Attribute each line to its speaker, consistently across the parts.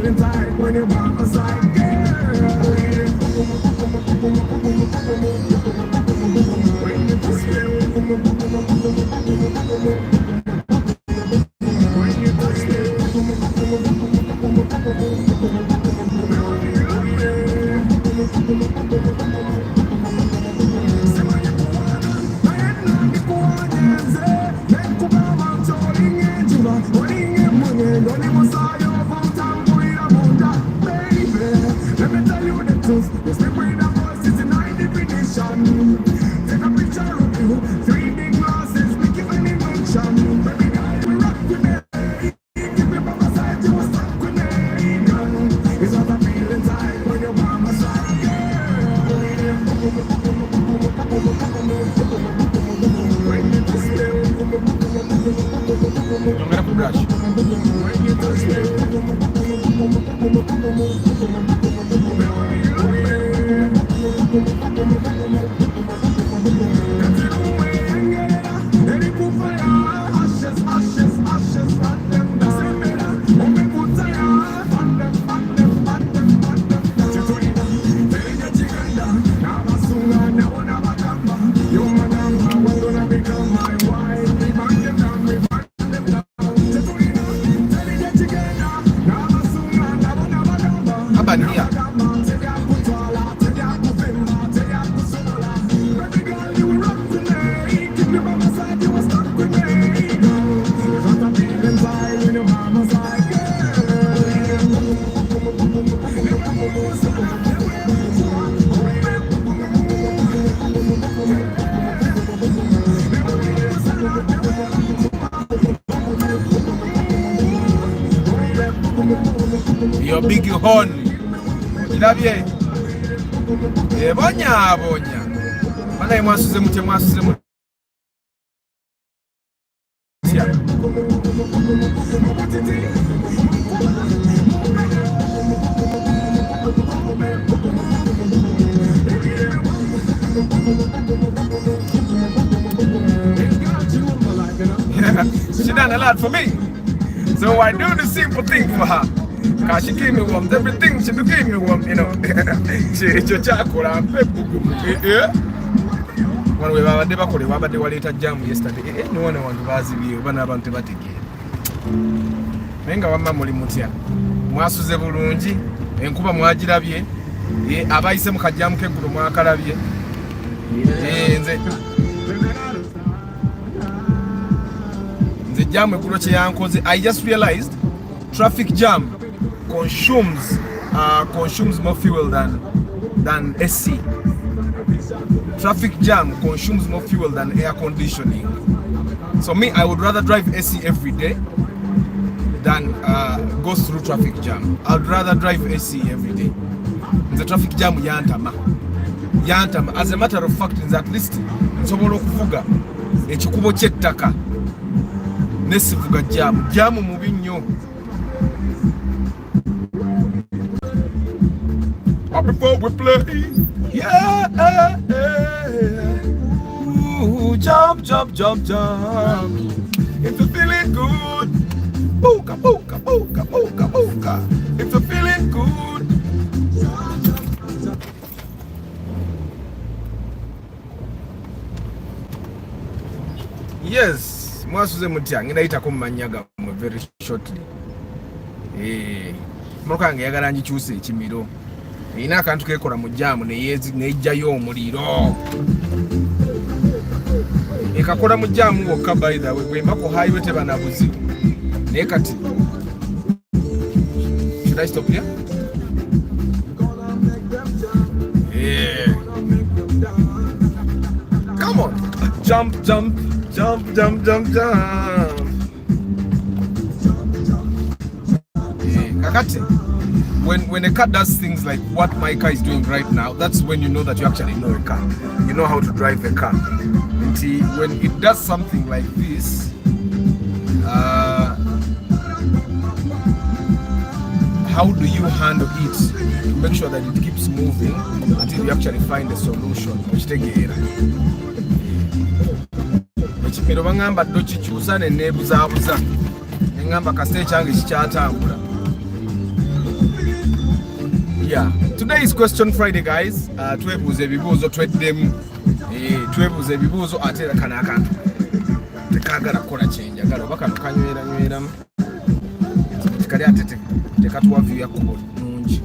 Speaker 1: feeling tight when you're by my side, girl. When you touch me, when you touch me,
Speaker 2: your big horn. Ilabye. Bonya bonya. Bana mwasuze mute mwasuze mute. She done a lot for me. So I do the simple thing for her. Cause she gave me warmth, everything she gave me warmth, you know. She chocolate and pepper. When we were never called about the water jam yesterday, no one was you, one about the Vatican. Menga wa mamuli mutia. Mwasuze bulungi, enkuba mwagirabye. Abayise mu kajjamu k'eggulu mwakalabye. Nze jam eggulo kye yankoze. I just realized traffic jam consumes more fuel than AC. Traffic jam consumes more fuel than air conditioning. So me, I would rather drive AC every day than go through traffic jam. I'd rather drive AC every day. The traffic jam yantama. As a matter of fact, at least nsobola okuvuga ekikubo ky'ettaka nesivuga jam mubi nnyo. Before we play, yeah, ooh, jump. If you're feeling good, booka. If you're feeling good, yes, mwasuze mutya ngenda yita ko manyaga very shortly. Mokange yagala ngikyuse ekimiro. Ina akantu kekola mu jamu nejjayo omuliro. Ekakola mu jamu wokka by the way, bwemba ku highway tebanabuzi. Naye kati. Should I stop here? Yeah. Come on. Jump. Kakati. When a car does things like what my car is doing right now, that's when you know that you actually know a car. You know how to drive a car. See, when it does something like this, how do you handle it to make sure that it keeps moving until you actually find a solution? Which take it. Ekimiro bangamba dokikyusa ne nebuzabuza. Engamba kasite kyange kikyatambula. Yeah, today is question Friday, guys. Twebuuza ebibuuzo tweddemu, twebuuza ebibuuzo ate kano akantu tekagala kukola kyenjagala oba kano kanyweranyweramu tekali ate tekatuwa view ya kkubo nnungi.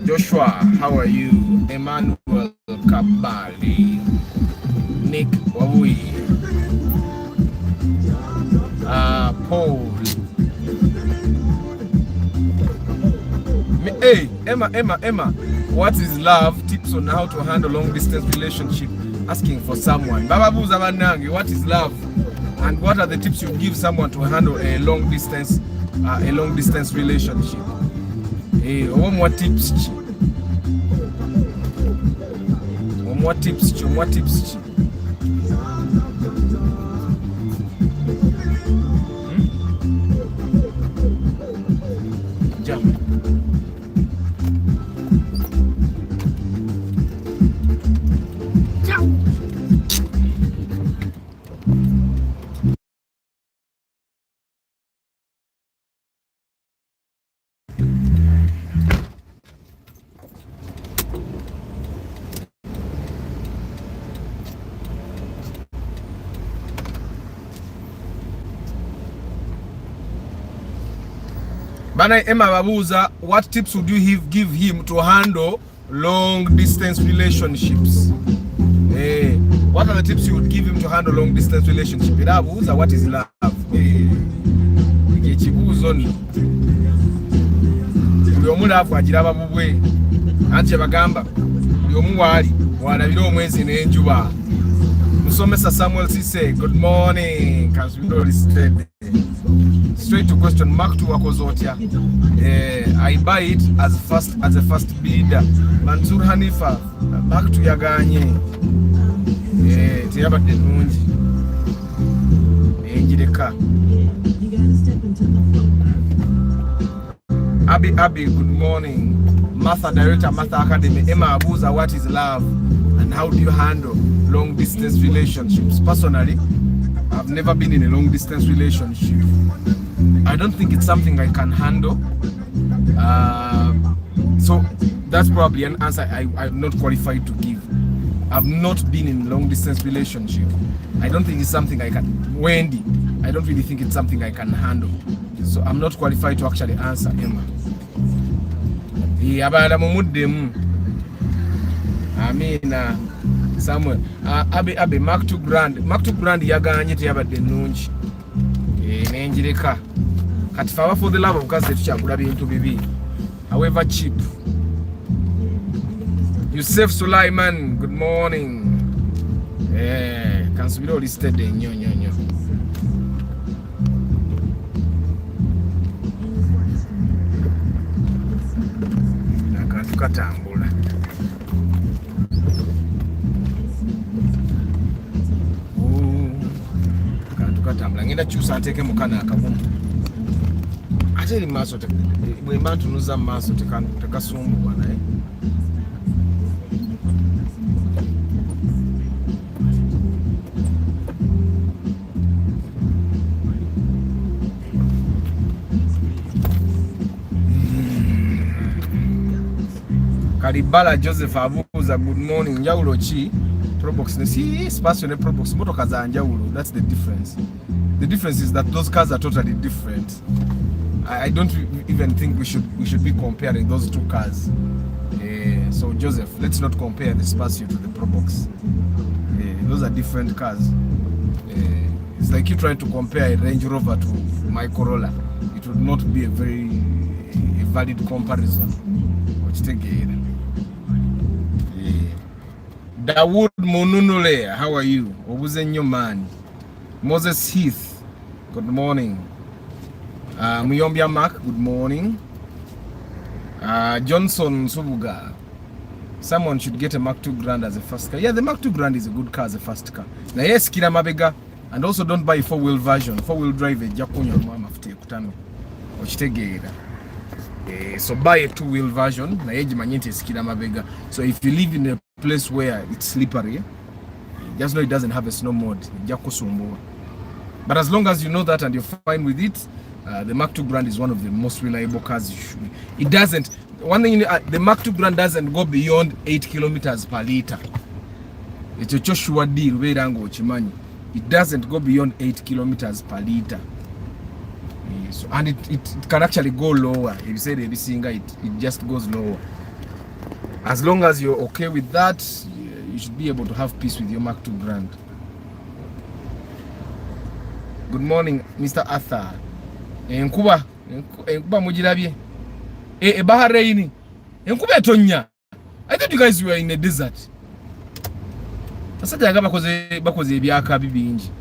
Speaker 2: Joshua, how are you? Emmanuel Kabali, Nick Wabui, Paul. Hey, Emma, what is love? Tips on how to handle long distance relationship. Asking for someone. Baba Buza Banangi, what is love? And what are the tips you give someone to handle a long distance relationship? Hey, one more tips. One more tips. Jump. Bana Emma Babuza, what tips would you give him to handle long distance relationships? What are the tips you would give him to handle long distance relationship? Babuza, what is love? Ekibuuzo ni buli omu laavu agiraba bubwe anti kyebagamba buli omu waali walabira omwezi n'enjuba. Musomesa Samuel Sise, good morning. Straight to question. Mark 2 wakozotya. I buy it as a first bidder. Mansur Hanifa, Mark 2 yaganye. Teyabadde nnungi. Enjireka. Abby, good morning. Director Martha Academy. Emma Abuza, what is love and how do you handle long distance relationships? Personally, I've never been in a long distance relationship. I don't think it's something I can handle. So that's probably an answer I'm not qualified to give. I've not been in a long distance relationship. I don't think it's something I can. Wendy, I don't really think it's something I can handle. So I'm not qualified to actually answer Emma. Abala mumuddemu. Amina. Samuel. Abe Mark 2 grand. Mark 2 grand yaganye teyabadde nnungi. Nenjireka. Kati fawa for the love of God tetukyagula bintu bibi. However cheap. Yusuf Sulaiman, good morning. Kansubira listed nnyo. Nakantu katambula. Katambula ngenda kyusa nteeke mukana akabumu ate eri maaso bwe mba ntunuza mu maaso tekasumbubwa naye Kalibala Joseph abuuza good morning. Njawulo ki Probox ne si Spacio ne Probox motoka za njawulo. That's the difference. The difference is that those cars are totally different. I don't even think we should be comparing those two cars. So Joseph, let's not compare the Spacio to the Probox. Those are different cars. It's like you trying to compare a Range Rover to my Corolla. It would not be a very valid comparison. Dawood Monunule, how are you? Obuze nnyo man. Moses Heath, good morning. Muyombia Mark, good morning. Johnson Subuga, someone should get a Mark 2 Grand as a first car. Yeah, the Mark 2 Grand is a good car as a first car. Na yes, kila mabega, and also don't buy a 4-wheel version. 4-wheel drive jakunya mama fute kutano. Ochitegeera. So buy a 2-wheel version. Na yeji manyente skila mabega. So if you live in a place where it's slippery, just know it doesn't have a snow mode. Jakusumbua. But as long as you know that and you're fine with it, the Mark II Grand is one of the most reliable cars. It doesn't, one thing, the Mark II Grand doesn't go beyond 8 kilometers per liter. It's a sure deal. It doesn't go beyond 8 kilometers per liter. So, and it can actually go lower. If you say the singer, it just goes lower. As long as you're okay with that, you should be able to have peace with your Mark II Grand. Good morning, Mr. Arthur. Enkuba mujirabye. Bahrain. Enkuba etonya. I thought you guys were in a desert. Asajja nga bakoze ebyaka bibingi.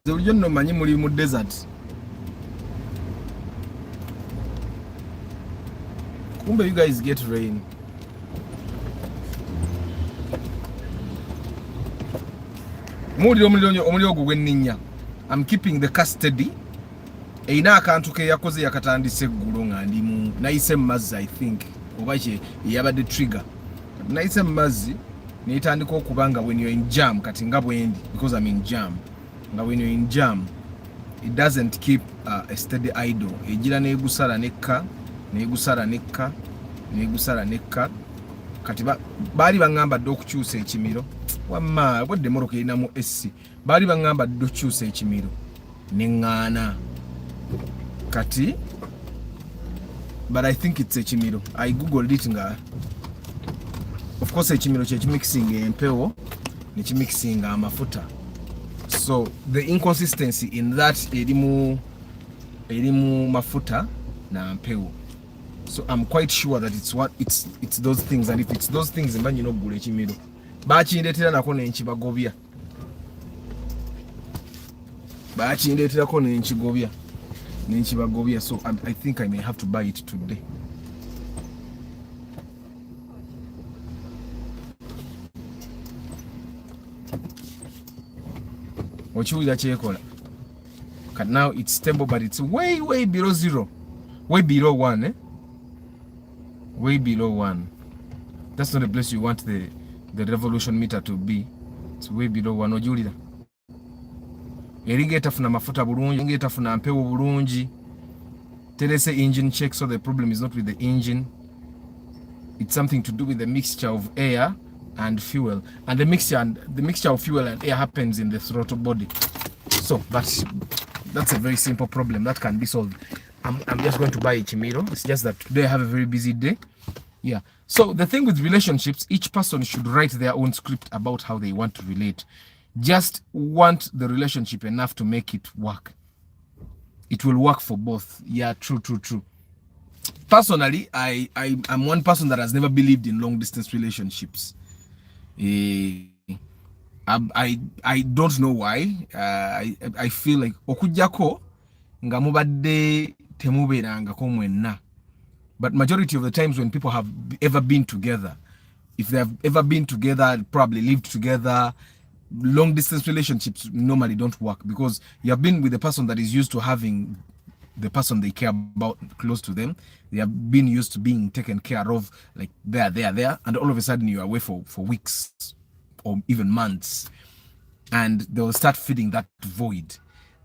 Speaker 2: Zolyo no manyi muli mu desert. Kumbe you guys get rain. Omuliro gwenninya. I'm keeping the custody. Eina akantu ke yakoze yakatandise eggulo nga ndi mu nayise mazzi I think oba kye yabadde trigger. Nayise mazzi netandika okubanga when you're in jam kati nga bwendi because I'm in jam. Nga when you're in jam it doesn't keep a steady idle. Ejira negusala nekka kati bali bangamba dde okukyusa ekimiro wamma bwedde moroka erinamu SC bali bangamba dde okukyusa ekimiro neŋŋaana kati but I think it's ekimiro. I googled it nga of course ekimiro kye kimixing empewo ne kimixing amafuta, so the inconsistency in that erimu mafuta na mpewo. So I'm quite sure that it's those things, and if it's those things mbanyi no gula ekimiro bakindetera nako nenkibagobya nenkibagobya, so I think I may have to buy it today. Ochiwira kyekola but now it's stable, but it's way below zero, way below 1, eh? Way below 1. That's not the place you want the revolution meter to be. It's way below 1. Ojulira eringa etafuna mafuta bulungi, eringa etafuna mpewo bulungi. Terese engine check, so the problem is not with the engine, it's something to do with the mixture of air and fuel, and the mixture of fuel and air happens in the throttle body. So that's a very simple problem that can be solved. I'm just going to buy a Chimiro. It's just that today I have a very busy day. Yeah. So the thing with relationships, each person should write their own script about how they want to relate. Just want the relationship enough to make it work. It will work for both. Yeah, true. Personally, I'm one person that has never believed in long distance relationships. I don't know why. I feel like okujjako nga mubadde temubeerangako mwenna. But majority of the times when people have ever been together, if they have ever been together, probably lived together, long distance relationships normally don't work because you have been with the person that is used to having the person they care about close to them. They have been used to being taken care of, like there, and all of a sudden you're away for weeks or even months, and they'll start feeding that void.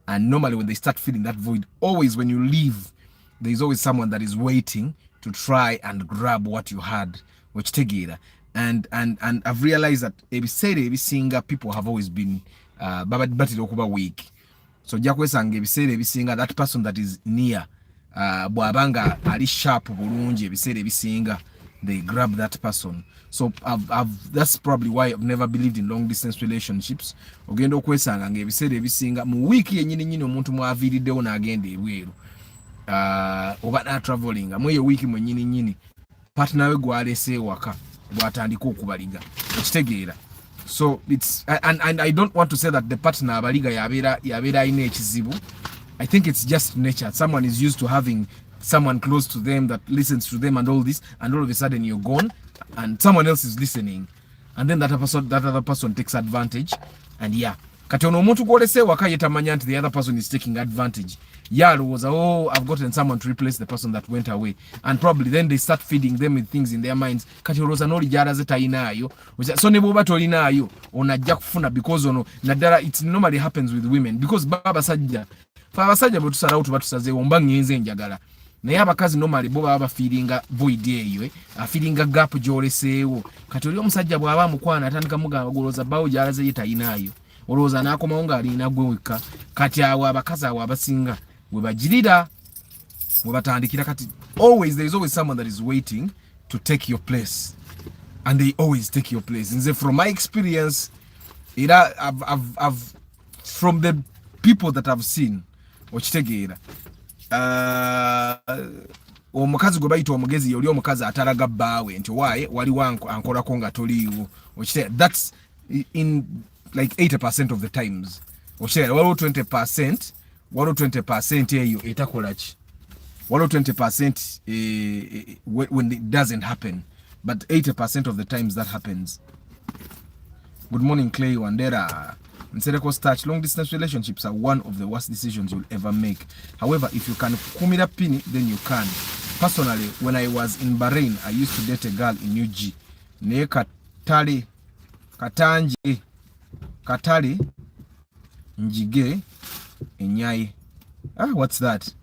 Speaker 2: And normally when they start feeding that void, always when you leave, there's always someone that is waiting to try and grab what you had, which together. And I've realized that every single people have always been batted weak. So jakwesanga ebiseera ebisinga that person that is near bwabanga ali sharp bulungi ebiseera ebisinga they grab that person. So that's probably why I've never believed in long distance relationships. Ogenda okwesanga nga ebiseera ebisinga mu week yennyini omuntu mwaviiriddewo n'agenda ebweru oba na traveling mweyo week mwennyini partner we gwalese ewaka bwatandika okubaliga ekitegeera. So it's and I don't want to say that the partner abaliga yabeera ayina ekizibu. I think it's just nature. Someone is used to having someone close to them that listens to them and all this, and all of a sudden you're gone and someone else is listening, and then that other person takes advantage, and yeah, kati ono omuntu gwolese waka yetamanya nti the other person is taking advantage. Was I've gotten someone to replace the person that went away, and probably then they start feeding them with things in their minds. Kati oloza noli jara zetayinayo, so ne boba tolinayo onajja kufuna because ono nadala it normally happens with women because abasajja bwe tusalawo tuba tusazeewo mba ngenze njagala naye abakazi normally bo baba feelinga void eyo feelinga gap gyoleseewo kati oli omusajja bw'aba mukwana atandika mugamba goloza bawo gyalaze yetayinayo olowooza n'akomawo ng'alina gwe wekka kati awo abakazi awo abasinga webagirira webatandikira kati there is always someone that is waiting to take your place, and they always take your place. Nze from my experience I've from the people that I've seen okitegeera omukazi gwe bayita omugezi yoli omukazi atalaga bbaawe nti waaye waliwo ankolako nga toliiwo okitegeera that's in like 80% of the times okitegeera waliwo 20% eyo etakolaki waliwo 20% when it doesn't happen, but 80% of the times that happens. Good morning, Clay Wandera. Nsereko starch, long distance relationships are one of the worst decisions you'll ever make. However, if you can kumira pini, then you can. Personally, when I was in Bahrain, I used to date a girl in UG. Ne katali njige enyai. What's that?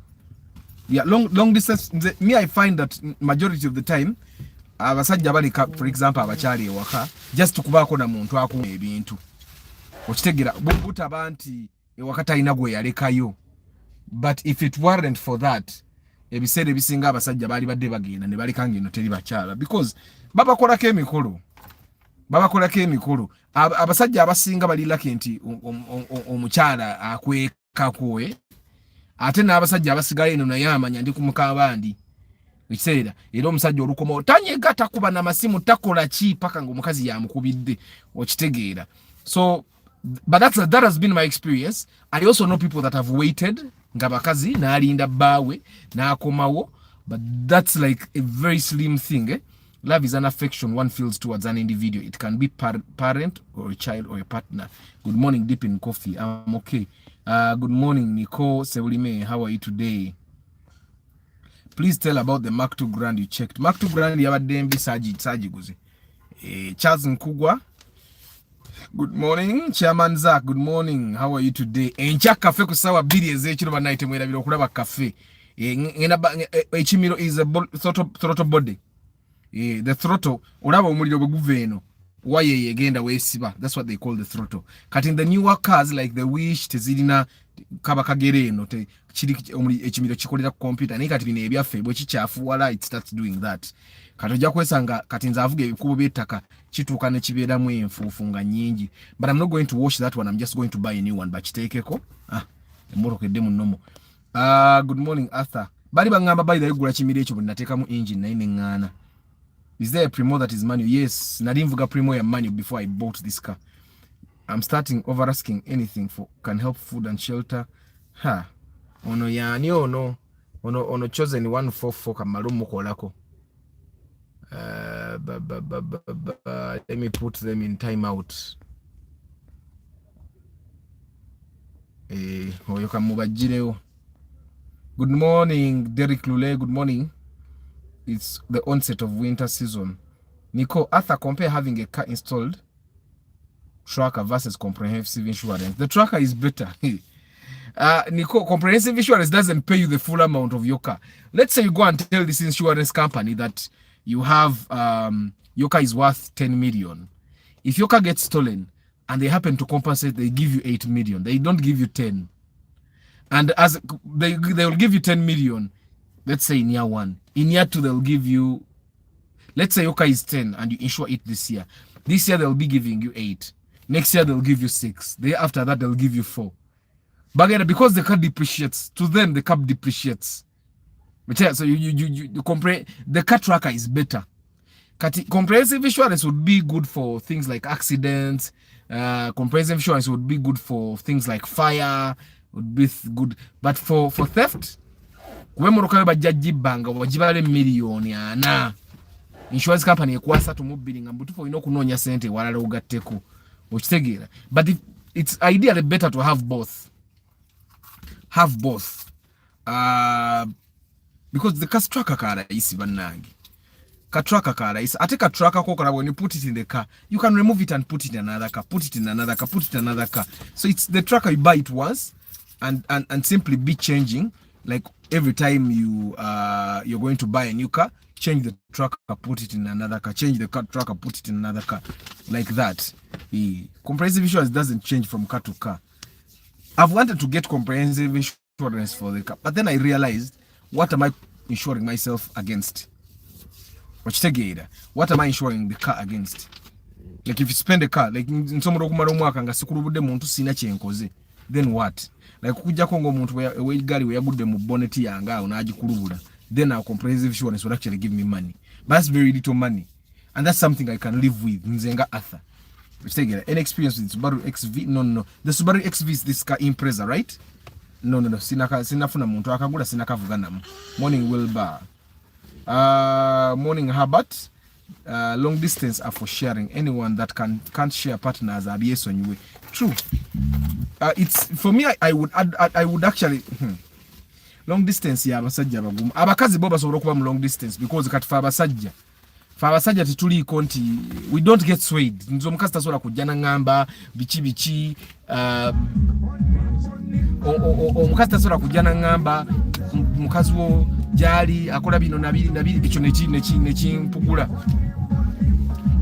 Speaker 2: Yeah, long distance. Me, I find that majority of the time, abasajja balika, for example, abakyali ewaka, just kubaako na muntu akuma ebintu. Okitegeera butaba nti ewaka talina gwe yalekayo. But if it weren't for that, ebiseera ebisinga abasajja baali badde bagenda ne baleka ngeno teri bakyala because babakolako emikolo. Abasajja abasinga balirako nti omukyala akwekakwe ate n'abasajja abasigaye eno naye amanya ndi kumukabandi ekiseera era omusajja olukomawo tanyega takuba n'amasimu takola ki paka ng'omukazi yamukubidde okitegeera. So but that has been my experience. I also know people that have waited nga bakazi n'alinda bbaawe n'akomawo, but that's like a very slim thing. Love is an affection one feels towards an individual. It can be parent or a child or a partner. Good morning, Deep in Coffee. I'm okay. Good morning, Nicole Sebulime. How are you today? Please tell about the Mark II Grand you checked. Mark II Grand yabadde saji guze. Charles Nkugwa. Good morning, Chairman Zach. Good morning. How are you today? Encha cafe kusawa bidi ezekiro banaite mwera okulaba cafe. Echimiro is a throttle body. The throttle olaba omuliro bweguva eno waye yegenda wesiba. That's what they call the throttle. Kati in the newer cars like the Wish tezirina kaba kagere eno kiri echimiro kikolera ku computer naye kati bino ebyaffe bwe kikyafuwala it starts doing that. Kati ojja kwesanga kati nze avuga ebikubo by'ettaka kituuka ne kibeeramu enfuufu nga nnyingi. But I'm not going to wash that one. I'm just going to buy a new one. Bakiteekeko emmotoka eddemu nnomo. Good morning, Arthur. Bali bangamba bali dayigula kimiro ekyo bwe nateekamu engine naye neŋŋaana. Is there a Primo that is manual? Yes, Nadimvuga Primo ya manual before I bought this car. I'm starting over asking anything for can help food and shelter. Ono yani ono chosen 144 kamalu mukolako. Let me put them in timeout. Oyo kamubajireo. Good morning, Derek Lule. Good morning. It's the onset of winter season. Nico, Arthur, compare having a car installed tracker versus comprehensive insurance. The tracker is better. Nico, comprehensive insurance doesn't pay you the full amount of your car. Let's say you go and tell this insurance company that you have your car is worth 10 million. If your car gets stolen and they happen to compensate, they give you 8 million. They don't give you 10. And as they will give you 10 million, let's say in year 1. In year 2, they'll give you, let's say your car is 10 and you insure it this year. This year, they'll be giving you 8. Next year, they'll give you 6. The year after that, they'll give you 4. But because the car depreciates, to them, the car depreciates. So you compare, the car tracker is better. Comprehensive insurance would be good for things like accidents. Comprehensive insurance would be good for things like fire, would be good. But for theft, kwe moroka bajja jibanga wajibale milioni ana insurance company ekwasa to mobile nga mbutuko ino kunoonya sente walala ugatteko okitegeera. But it's ideally better to have both. Because the tracker car is banangi. Tracker car is I take a tracker car when you put it in the car, you can remove it and put it in another car, put it in another car, put it in another car. So it's the tracker, you buy it once and simply be changing, like every time you're going to buy a new car, change the tracker, put it in another car, change the tracker, put it in another car, like that. Comprehensive insurance doesn't change from car to car. I've wanted to get comprehensive insurance for the car, but then I realized, what am I insuring myself against? What am I insuring the car against? Like if you spend a car, like in some mwaka nga sikurubudde muntu sina kyenkoze, then what? Like kujja kongo muntu we gali we yagudde mu bonnet yanga unagikurubula, then our comprehensive insurance will actually give me money. But that's very little money, and that's something I can live with. Nzenga Arthur. Any experience with Subaru XV? No. The Subaru XV is this car Impreza, right? No. Sinafuna muntu akagula sinakavuganamu. Morning Wilbur. Morning Herbert. Long distance are for sharing. Anyone that can't share partners are yes on your way. True. It's for me. I would actually long distance ya abasajja bagumu. Abakazi bo basobola kuba mu long distance because kati fa abasajja tetuli konti, we don't get swayed. Nzo mukazi tasobola kujjana ngamba bichi omukazi tasobola kujjana ngamba mukazi wo jali akola bino nabiri ekyo nekimpugula.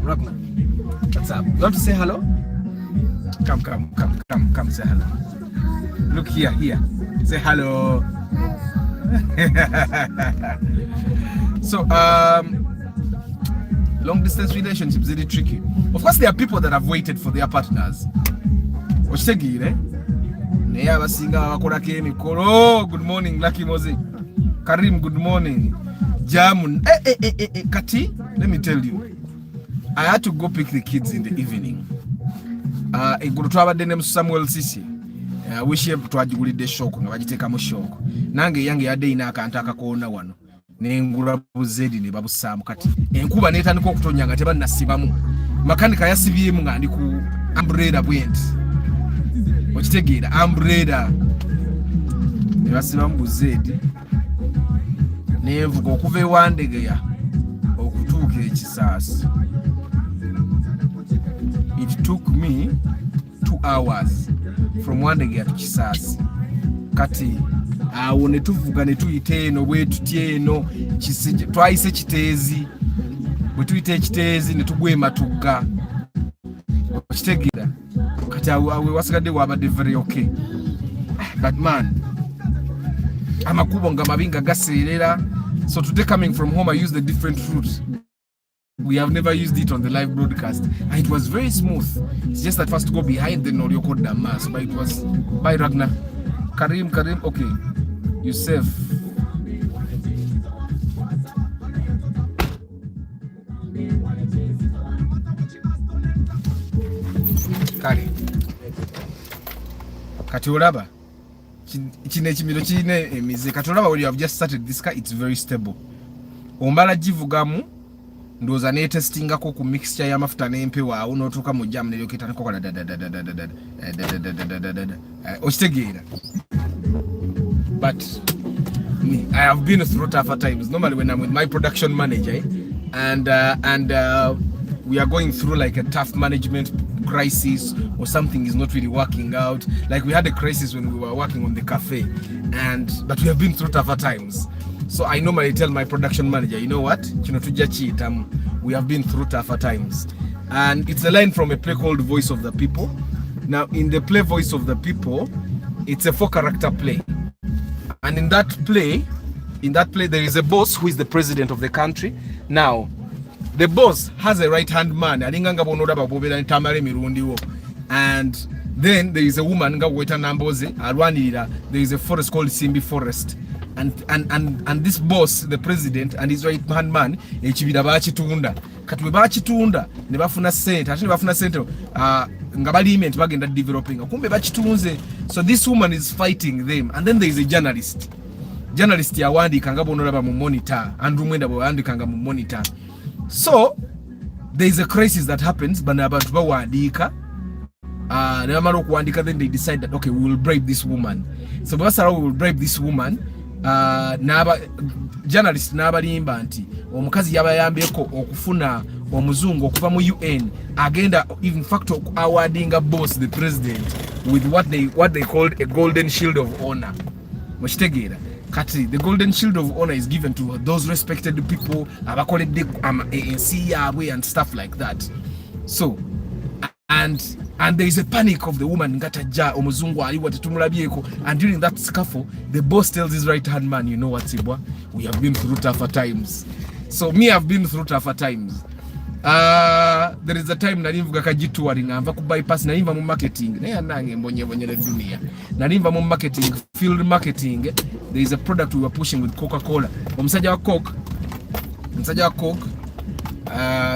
Speaker 2: What's up? You want to say hello? Come say hello. Look here. Say hello. So long distance relationships is really tricky. Of course, there are people that have waited for their partners. Good morning, Lucky Mose. Karim, good morning. Jamun. Kati, let me tell you, I had to go pick the kids in the evening. Samuel Sisi. Wish you twajigulide shoko nga bagiteka mu shoko. Nange yange yadde ina akantaka kuona wano. Nengula buzedi ne babusamu kati. Enkuba netandika okutonya nga tebanasibamu. Makanika yasibyemu nga ndi ku umbrella bwent. Okitegeera umbrella. Ne basibamu buzedi. Nevuga okuva ewandegeya okutuuka ekisaasi. It took me 2 hours from Wandegeya to Kisaasi. Kati awo ne tuvuga ne tuyita eno bwe tutye eno twayise Kiteezi, bwe tuyita ekiteezi ne tugwema tugga. Okitegeera kati awo wasigadde wabadde very okay. But man, amakubo nga mabinga gaseerera. So today coming from home I used a different route. We have never used it on the live broadcast, and it was very smooth. It's just that first go behind the Norioko Damas, but it was by Ragnar. Karim, okay. Yusuf. Kari. Katulaba. Chine emize. Katulaba, when you have just started this car, it's very stable. Ombala jivugamu. Ndoza ne testingako ku mixture ya mafuta n'empewa awo n'otuuka mu jam ne yoketa nkokola okitegeera. But me, I have been through tougher times. Normally when I'm with my production manager and we are going through like a tough management crisis or something is not really working out. Like we had a crisis when we were working on the cafe, but we have been through tougher times. So I normally tell my production manager, you know what? We have been through tougher times. And it's a line from a play called Voice of the People. Now, in the play Voice of the People, it's a 4-character play. And in that play, there is a boss who is the president of the country. Now, the boss has a right-hand man. And then there is a woman, there is a forest called Simbi Forest. And this boss, the president, and his right hand man, ekibira bakitunda. Kati we bakitunda ne bafuna sente, ate ne bafuna sente nga baliment bagenda developing. Kumbe bakitunze. So this woman is fighting them. And then there is a journalist. Journalist yawandika nga bonolaba mu monitor, and rumwenda bwandika nga mu monitor. So there is a crisis that happens, bana abantu bawandika then they decide that okay, we will bribe this woman. So basara we will bribe this woman. Naba journalist n'abalimba nti omukazi yabayambeko okufuna omuzungu okuva mu UN agenda in fact awarding a boss the president with what they called a golden shield of honor. Mushitegeera kati the golden shield of honor is given to those respected people abakoledde ANC yabwe and stuff like that. So and there is a panic of the woman ngatajja omuzungu ali watetumulabyeko, and during that scuffle the boss tells his right hand man, you know what Sibwa, we have been through tougher times. So me I've been through tougher times. There is a time nalimvuga kajitouring ava ku bypass nalimva mu marketing naye nange mbonyebonyere dunia nalimva mu marketing, field marketing. There is a product we were pushing with Coca-Cola. Omusajja wa Coke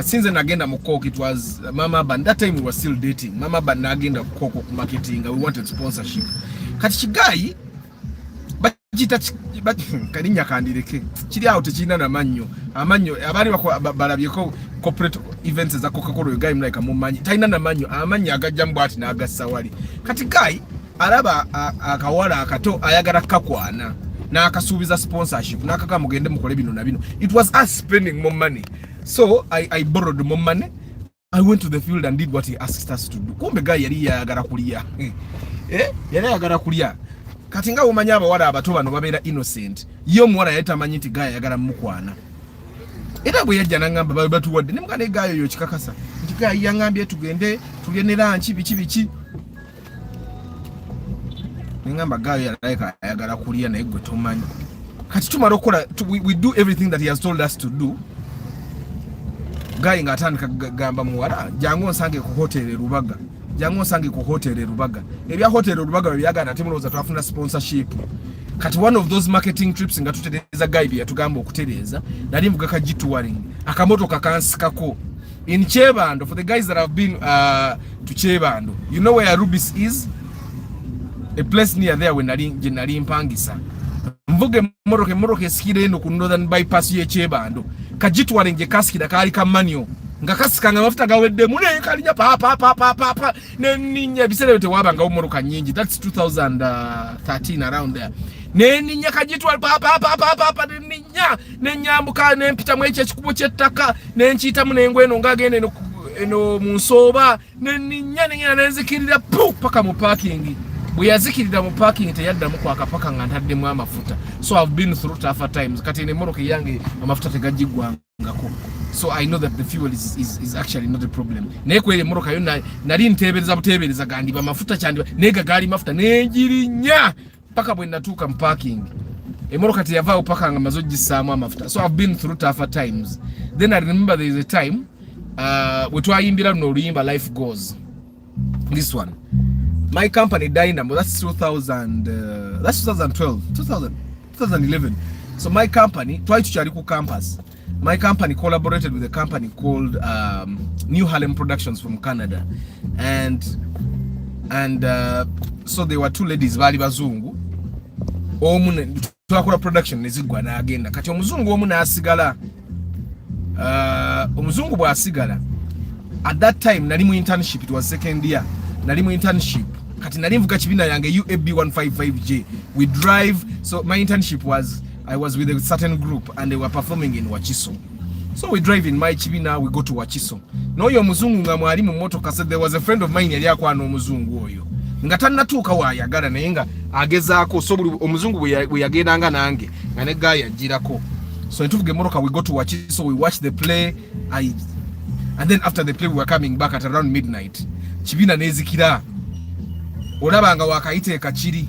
Speaker 2: since nagenda mu Coke, it was Mama Ban. That time we were still dating. Mama Ban nagenda ku Coke marketing, we wanted sponsorship. Kati kigayi bajita kalinya kandireke kiri awo tekina na amanyo abali balabyeko corporate events za Coca-Cola guy mlike mumanyi taina na amanyo agajja mbwati na agasawali. Kati guy alaba akawala akato ayagala kakwana na akasubiza sponsorship na akaka mugende mukole bino na bino. It was us spending more money. So I borrowed more money. I went to the field and did what he asked us to do. Kumbe guy yali yagala kulia. Yali yagala kulia. Kati nga umanya abawala abato bano babeera innocent. Yo muwala yatamanyi nti guy yagala mukwana. Era bwe yajja nangamba batuwadde ne mugane guy yo kikakasa. Nti guy yangambye tugende tulye lunch biki. Ngamba guy yalika ayagala kulia naye gwe tomanyi. Kati tumara okola we do everything that he has told us to do. Guy ngatandika gamba muwala jangu nsange ku hotel Rubaga. Ebya hotel Rubaga byagana timuloza twafuna sponsorship. Kati one of those marketing trips nga tutereza guy bya tugamba okutereza nali mvuga kajitouring akamoto kakansikako in Chebando. For the guys that have been to Chebando, you know where Rubis is? A place near there when nali mpangisa mvuge moroke sikire eno ku northern bypass ye Chebando kajitouring je kaskida kali kamanyo nga kasika nga mafuta gawedde mune kalinya pa neninya bisere bete wabanga umoroka nyingi. That's 2013 around there. Neninya kajitwal pa nenyambuka nempita mweche kikubo kyettaka nenchita munengwe eno ngagene eno munsoba neninya nenzikirira paka mu parking. Bwe yazikirira mu parking teyadda mu kwaka paka nga ntaddemu amafuta. So I've been through tougher times. Kati ne moroke yange amafuta tegajigwangako. So I know that the fuel is actually not a problem. Nekwele moroka yonna nali ntebereza butebereza gandi ba mafuta cyandi nega gali mafuta negirinya paka bwe natuka mu parking. Moroka teyavao paka nga mazoji samu amafuta. So I've been through tougher times. Then I remember there is a time we twayimbira no luyimba Life Goes. This one. My company Dynamo, that's 2012, 2011. So my company, twice Chariku campus. My company collaborated with a company called New Harlem Productions from Canada, and so there were two ladies bali bazungu. Omu twakola production nezigwa na agenda. Kati omuzungu omu nasigala. Omuzungu bwa asigala. At that time nali mu internship, it was second year. Nali mu internship. Kati nali mvuga kibina yange UAB 155J. We drive. So my internship was I was with a certain group and they were performing in Wachiso. So we drive in my chibina, we go to Wachiso. No yo muzungu nga mwali mu motoka said there was a friend of mine yali akwano omuzungu oyo. Nga tanatuuka wayagala naye nga agezaako so buli omuzungu bwe yagendanga nange nga ne guy ajirako. So tuvuge motoka, we go to Wachiso, we watch the play. And then after the play we were coming back at around midnight. Chibina nezikira. Olabanga wakayiteeka kiri.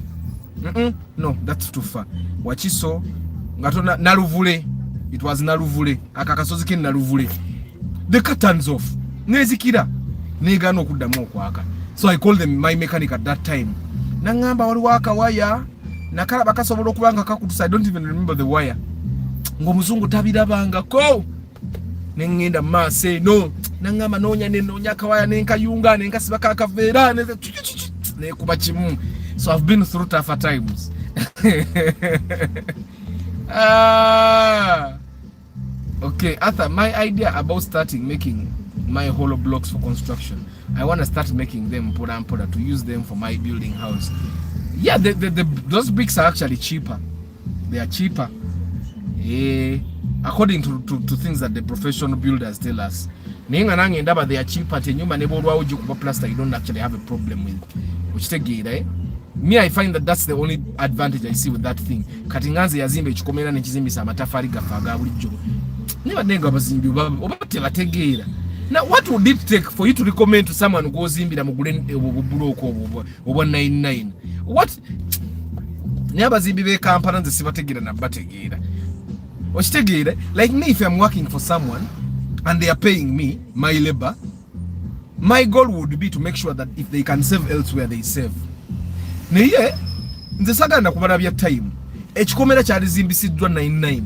Speaker 2: No, that's too far. Wachiso ngatona Naluvule. It was Naluvule. Akakasozi ke Naluvule. The curtains off. Nezikira. Negano okuddamu okwaka. So I called them, my mechanic at that time. Nangamba wali waka waya. Nakala bakasobola okubanga kakutusa. I don't even remember the wire. Ngomuzungu tabirabanga ko. Nengenda mase no. Nangamba nonya kawaya nenkayunga nenkasiba kakavera ne kuba chimu. So I've been through tougher times. Okay, Arthur, my idea about starting making my hollow blocks for construction I want to start making them pura to use them for my building house. Yeah, those bricks are actually cheaper. They are cheaper. According to things that the professional builders tell us. But they are cheaper. Plaster, you don't actually have a problem with. Which take eh? Me, I find that that's the only advantage I see with that thing. Katinganze yazimbe chikomera nechizimbi sa matafari gafaga bulijjo. Niba nenga bazimbi obate bategeera. Now what would it take for you to recommend to someone who goes in bila mugule obuloko obwa 99? What? Niba bazimbi be Kampala nze sibategeera na bategeera. Oshitegeera, like me, if I'm working for someone and they are paying me my labor, my goal would be to make sure that if they can save elsewhere, they save. Neye, nze saganda kumala bya time. Ekikomera kya lizimbisiddwa 99.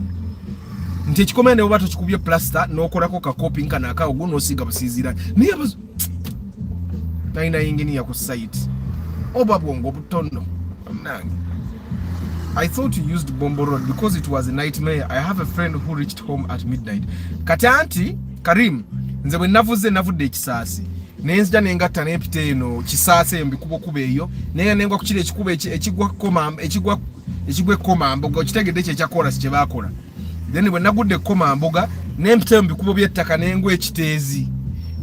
Speaker 2: Nti ekikomera ne obato kikubye plaster n'okolako ka coping kana akawo guno osiga busizira. Niye 99 ngini ya ku site. Oba bwongo butono. Mnange. I thought you used Bombo Road because it was a nightmare. I have a friend who reached home at midnight. Kati Karim, nze bwe navudde ekisasi. Nenzija nengatta n'empita eno kisase mbikubo kube eyo nengwa kukira ekikubo ekigwa Komamboga okitegedde ekyakola si kyebakola then bwe nagudde Komamboga n'empita mbikubo by'ettaka nengwa ekiteezi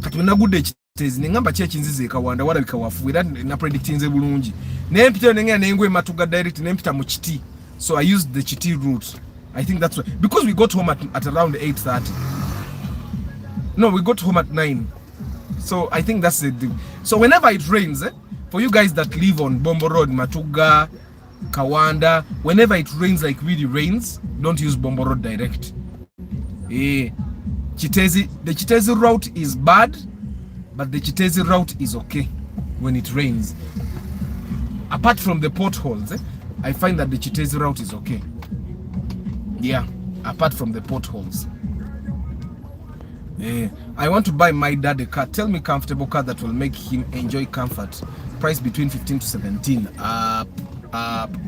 Speaker 2: kati bwe nagudde ekiteezi nengamba ki ekinzize Kawanda walabika wafu era na predictinze bulungi n'empita nengwa Matuga direct n'empita mu Kiti, so I used the Kiti route. I think that's why, because we got home at around 8:30. No, we got home at 9. So I think that's it. So whenever it rains, for you guys that live on Bombo Road, Matuga, Kawanda, whenever it rains, like really rains, don't use Bombo Road direct. The Chitezi route is bad, but the Chitezi route is okay when it rains. Apart from the potholes, I find that the Chitezi route is okay. Yeah, apart from the potholes. I want to buy my dad a car. Tell me comfortable car that will make him enjoy comfort. Price between 15 to 17.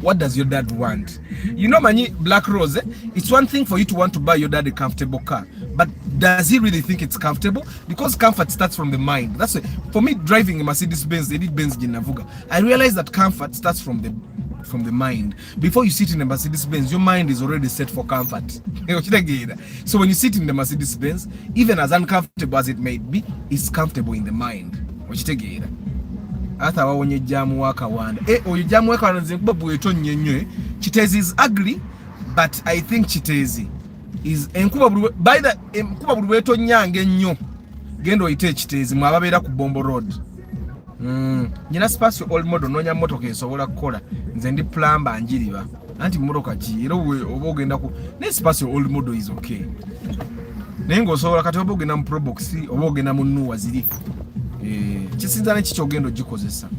Speaker 2: What does your dad want? You know, Mani Black Rose, it's one thing for you to want to buy your dad a comfortable car, but does he really think it's comfortable? Because comfort starts from the mind. That's why, for me, driving a Mercedes-Benz, they did Benz Ginavuga, I realized that comfort starts from the mind. Before you sit in the Mercedes-Benz, your mind is already set for comfort. So when you sit in the Mercedes-Benz, even as uncomfortable as it may be, it's comfortable in the mind. Ata wawonye jamu waka wanda. Oyo jamu waka wanda nze kubabu weto nyenye. Chitezi is ugly, but I think Chitezi is enkuba bulu weto nyange nnyo. Gendo ite Chitezi mwababeera ku Bombo Road. Nyina spasio old model nonya motoka esobola kukola. Nze ndi plumber njiriba. Anti motoka ki era oba ogenda ku ne spasio old model is okay. Nengo osobola kati oba ogenda mu Probox oba ogenda mu Nuwa ziri. Chisinzana chichogendo jikozesa.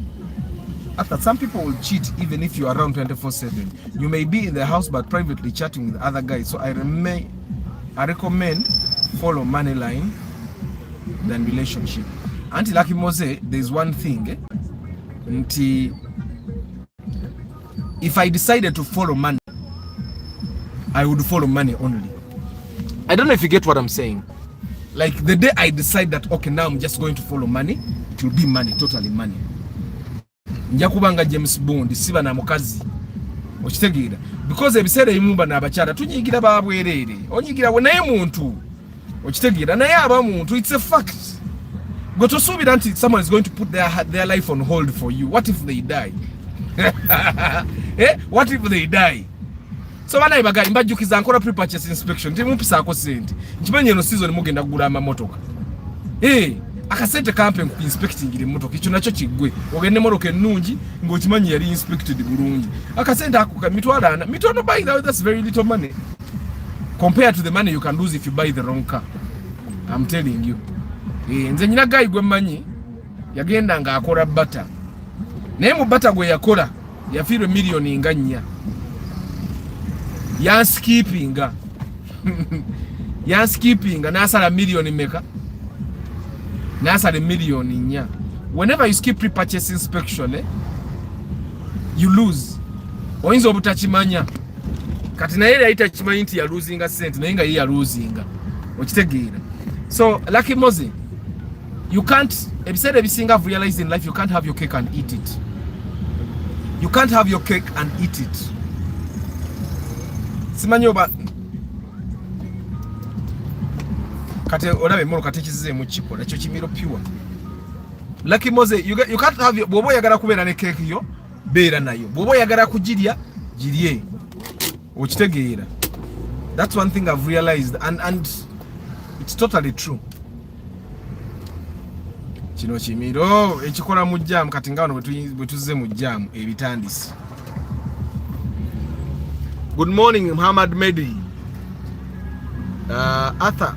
Speaker 2: After some people will cheat even if you are around 24/7. You may be in the house but privately chatting with other guys. So I recommend follow money line than relationship. Auntie Lucky Mose, there's one thing. If I decided to follow money, I would follow money only. I don't know if you get what I'm saying. Like the day I decide that okay, now I'm just going to follow money, it will be money, totally money. Njakubanga James Bond siba na mukazi okitegeera because ebiseera ebimumba n'abakyala tunyigira babwerere onyigira we naye muntu okitegeera naye aba muntu, it's a fact. But tosuubira nti someone is going to put their life on hold for you. What if they die? What if they die? So bana ibaga imbajukiza nkora pre-purchase inspection timupisaako sente nkimenye no season mugenda kugula amamotoka akasente kampe ku inspecting ile motoka icho nacho kigwe ogende motoka ennungi ng'okimanyi yali inspected bulungi akasente akuka mitwalana mitono. By the way, that's very little money compared to the money you can lose if you buy the wrong car. I'm telling you. Nze nyina guy gwe mmanyi yagenda nga akora butter naye mu butter gwe yakola yafiirwe million nga 4. Yanskipinga nasala million meka nasala million 4. Whenever you skip pre-purchase inspection you lose. Oyinza obutakimanya kati naye ayita kimanyi nti ya losing cent naye nga ye ya losing okitegeera. So Lucky Mose, you can't ebiseera ebisinga I've realized in life you can't have your cake and eat it. You can't have your cake and eat it. Simanyi oba kate olabe molo kate kizize mu chipo nakyo kimiro pure. Lucky Mose, you can't have your bobo yagala kubeera ne cake yo beera nayo. Bobo yagala kugirya girye. Okitegeera. That's one thing I've realized and it's totally true. Kino kimiro ekikola mu jam kati nga wano bwe tuzze mu jam ebitandisi. Good morning Muhammad Medi. Arthur,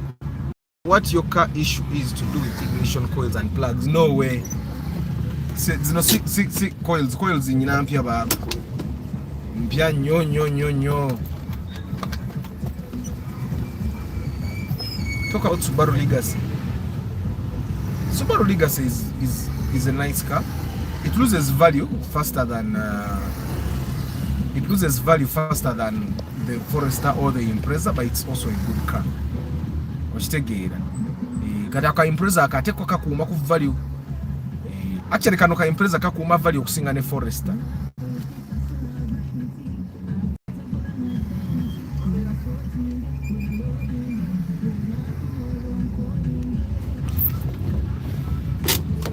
Speaker 2: what your car issue is to do with ignition coils and plugs? No way. Zino six coils nyina mpya baba. Mpya nyo. Talk about Subaru Legacy. Subaru Legacy is a nice car. It loses value faster than the Forester or the Impreza, but it's also a good car. Okitegeera. Kati ka Impreza akatekwa kakuuma ku value. Actually kano ka Impreza kakuuma value okusinga ne Forester.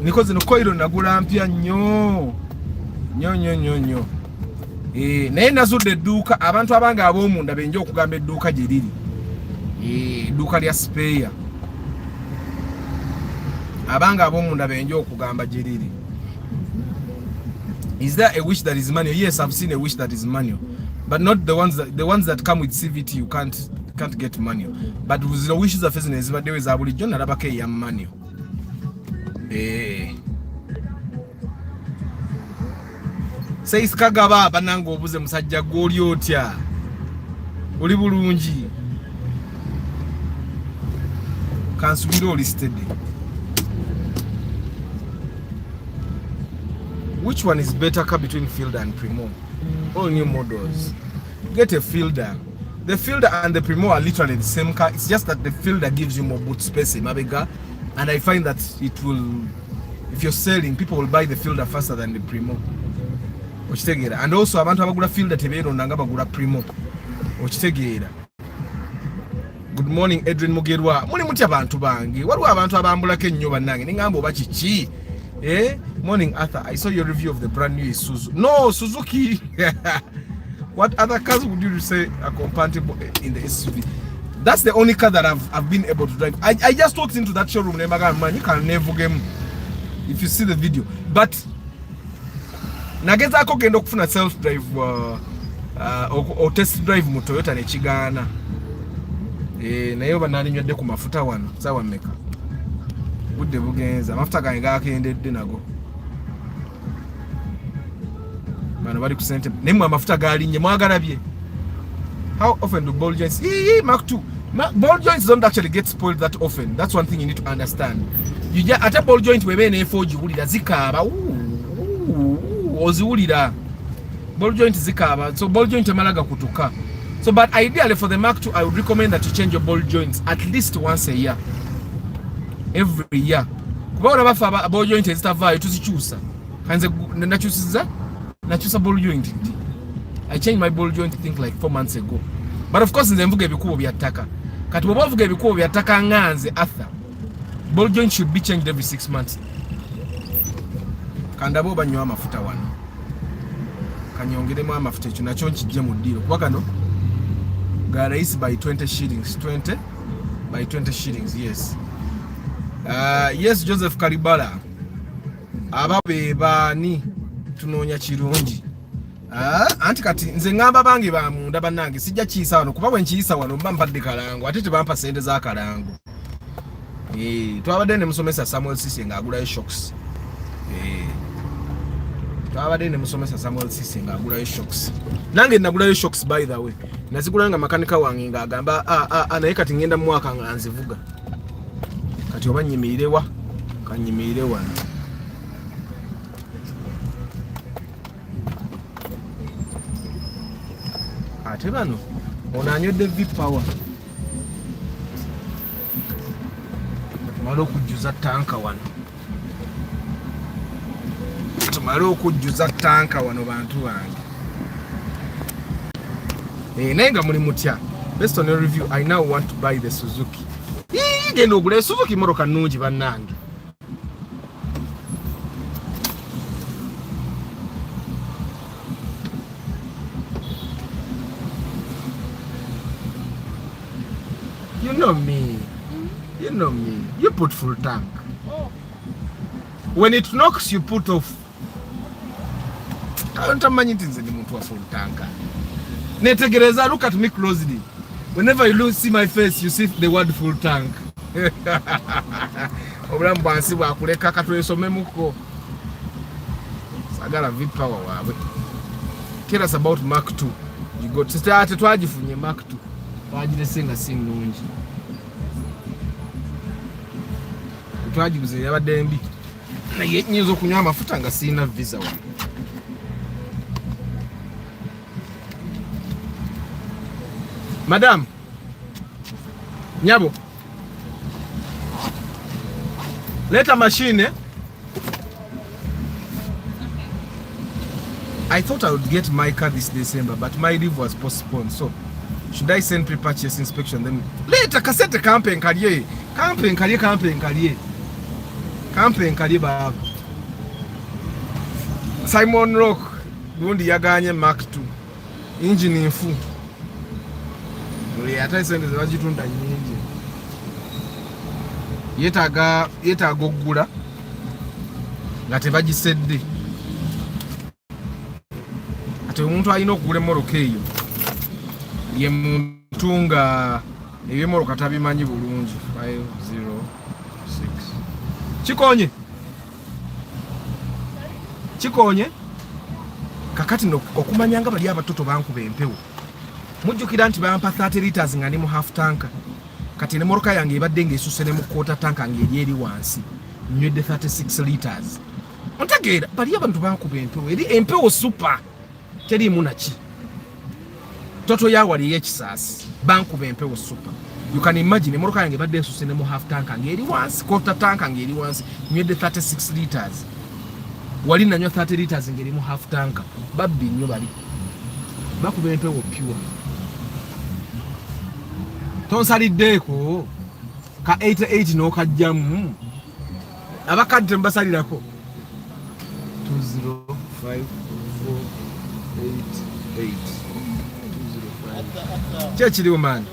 Speaker 2: Niko zino koiro nagula mpya nnyo. Naye nazudde edduuka abantu abange ab'omunda benja okugamba edduuka gye liri. Edduuka lya spare. Abange ab'omunda benja okugamba gye liri. Is there a wish that is manual? Yes, I've seen a wish that is manual. But not the ones that come with CVT, you can't get manual. But zino wishes of phase nezibaddewo eza bulijjo nalabako eya manual. Says Kagaba banango obuze musajja goli otya. Oli bulungi. Kansubira oli steady. Which one is better car between Fielder and Primo? All new models. Get a Fielder. The Fielder and the Primo are literally the same car. It's just that the Fielder gives you more boot space in Mabega. And I find that it will, if you're selling, people will buy the Fielder faster than the Primo. Okitegeera. And also abantu abagula Fielder tebeerondanga bagula Primo. Okitegeera. Good morning Edwin Mugerwa. Muli mutya abantu bange. Waliwo abantu abambulako ennyo bannange. Ningamba oba kiki? Morning Arthur. I saw your review of the brand new Isuzu. No, Suzuki. What other cars would you say are compatible in the SUV? That's the only car that I've been able to drive. I just walked into that showroom and man, you can never game if you see the video. But nageza kugenda okufuna self drive or test drive mu Toyota ne Kigana. Nayo banani nywedde ku mafuta wano sawa meka. Budde bugenza mafuta gange gakendedde nago. Bano bali ku sente. Nemwe amafuta galinye mwagalabye. How often do ball joints? Mark 2. Ball joints don't actually get spoiled that often. That's one thing you need to understand. You just at a ball joint webe ne FOG ulira zikaba. Oziulira. Ball joint zikaba. So ball joint emalaga kutuka. So but ideally for the Mark 2 I would recommend that you change your ball joints at least once a year. Every year. Kuba bafa ball joint ezitavaayo tuzikyusa. Kanze nakyusa ball joint. I changed my ball joint I think like 4 months ago. But of course nze mvuga ebikubo bya ttaka. Kati bw'oba ovuga ebikubo bya ttaka nganze Arthur. Ball joint should be changed every 6 months. Kandabo banywa amafuta wano. Kanyongeremu amafuta ekyo nakyo nkijje mu ddiiro. Kuba kano ga raise by 20 shillings. 20 by 20 shillings, yes. Yes, Joseph Karibala. Ababe bani tunoonya kirungi. Anti kati nze ngamba bange ba munda bannange sijja kiyisa wano kuba bwe nkiyisa wano mba mpadde kalango ate tebampa sente za kalango. Twabadde ne musomesa Samuel Sisi ng'agulayo shocks. Twabadde ne musomesa Samuel Sisi ng'agulayo shocks. Nange nagulayo shocks by the way. Nazigulanga makanika wange ng'agamba naye kati ngenda mu mwaka nga nzivuga. Kati oba nyimiirewa kanyimiire wano. Ate bano ono anywedde V-Power. Tumala okujjuza tanka wano. mali okujjuza tanka wano bantu bange. Naye nga muli mutya. Based on your review, I now want to buy the Suzuki. Genda ogula Suzuki moroka nnungi bannange. You know me. You know me. You put full tank. When it knocks, you put off. I don't mind things anymore to a full tanker. Netegereza, look at me closely. Whenever you see my face, you see the word full tank. Obulamu bwansi bwakuleka katwesomemuko. Sagala V-Power wawe. Tell us about Mark II. You got to start twagifunye Mark II. Twagiresenga sinungi. Twagiguze yabadde mbi. Naye nyizo kunywa amafuta nga sina visa wa. Madam. Nyabo. Leta machine. I thought I would get my car this December, but my leave was postponed. So, should I send pre-purchase inspection then? Later, cassette campaign career. Campaign baba. Simon Rock. Bundi yaganye Mark II. Engine infu. Ate sente zebagitunda nyingi. Yetaaga oggula nga tebagisedde. Ate omuntu alina okugula emmoloka eyo ye muntu nga ebyemmoloka tabimanyi bulungi. 506 kikonye kakati okumanya nga bali abatoto bankuba empewo. Mujjukira nti bampa 30 liters nga ndi mu half tanka. Kati ne moroka yange ebadde ng'esusse ne mu quarter tanka ng'eri wansi. Nywedde 36 liters. Ontegeera bali abantu bankuba empewo. Eri empewo super. Teriimu naki. Toto yawali y'ekisaasi. Bankuba empewo super. You can imagine moroka yange ebadde esusse ne mu half tanka ng'eri wansi. Quarter tanka ng'eri wansi. Nywedde 36 liters. Wali nanywa 30 liters ng'eri mu half tanka. Babbi nnyo bali. Bakuba empewo pure. Tonsaliddeko ka 88 n'okajjamu abakadde mbasalirako 20548 kyekiriwo maani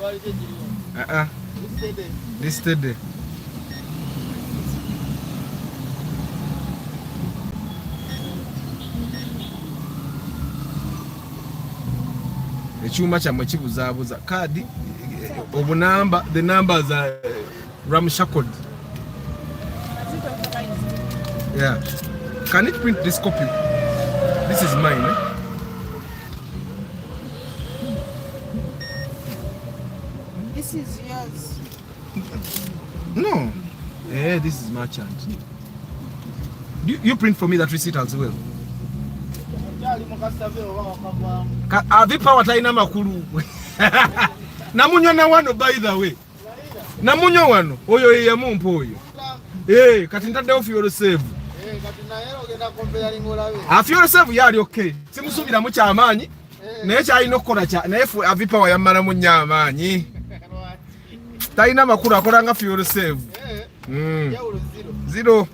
Speaker 2: listed ekyuma kyammwe kibuzaabuza kaadi obunamba, the numbers are ramshackled. Yeah. Can it print this copy? This is mine, eh?
Speaker 3: This is yours.
Speaker 2: No. Yeah, this is merchant. You print for me that receipt as well. V-Power taina makulu. Namunyo na wano by the way. Namunyo wano. Oyo ye mumpo oyo. Kati ntadde fuel save.
Speaker 3: Kati na yero genda compare ngolabe.
Speaker 2: Fuel save yali okay. Simusubira mu kyamaanyi. Naye kyalina okukola kya naye V-Power yamala mu nyaamaanyi. Taina makulu akola nga fuel save. Zero.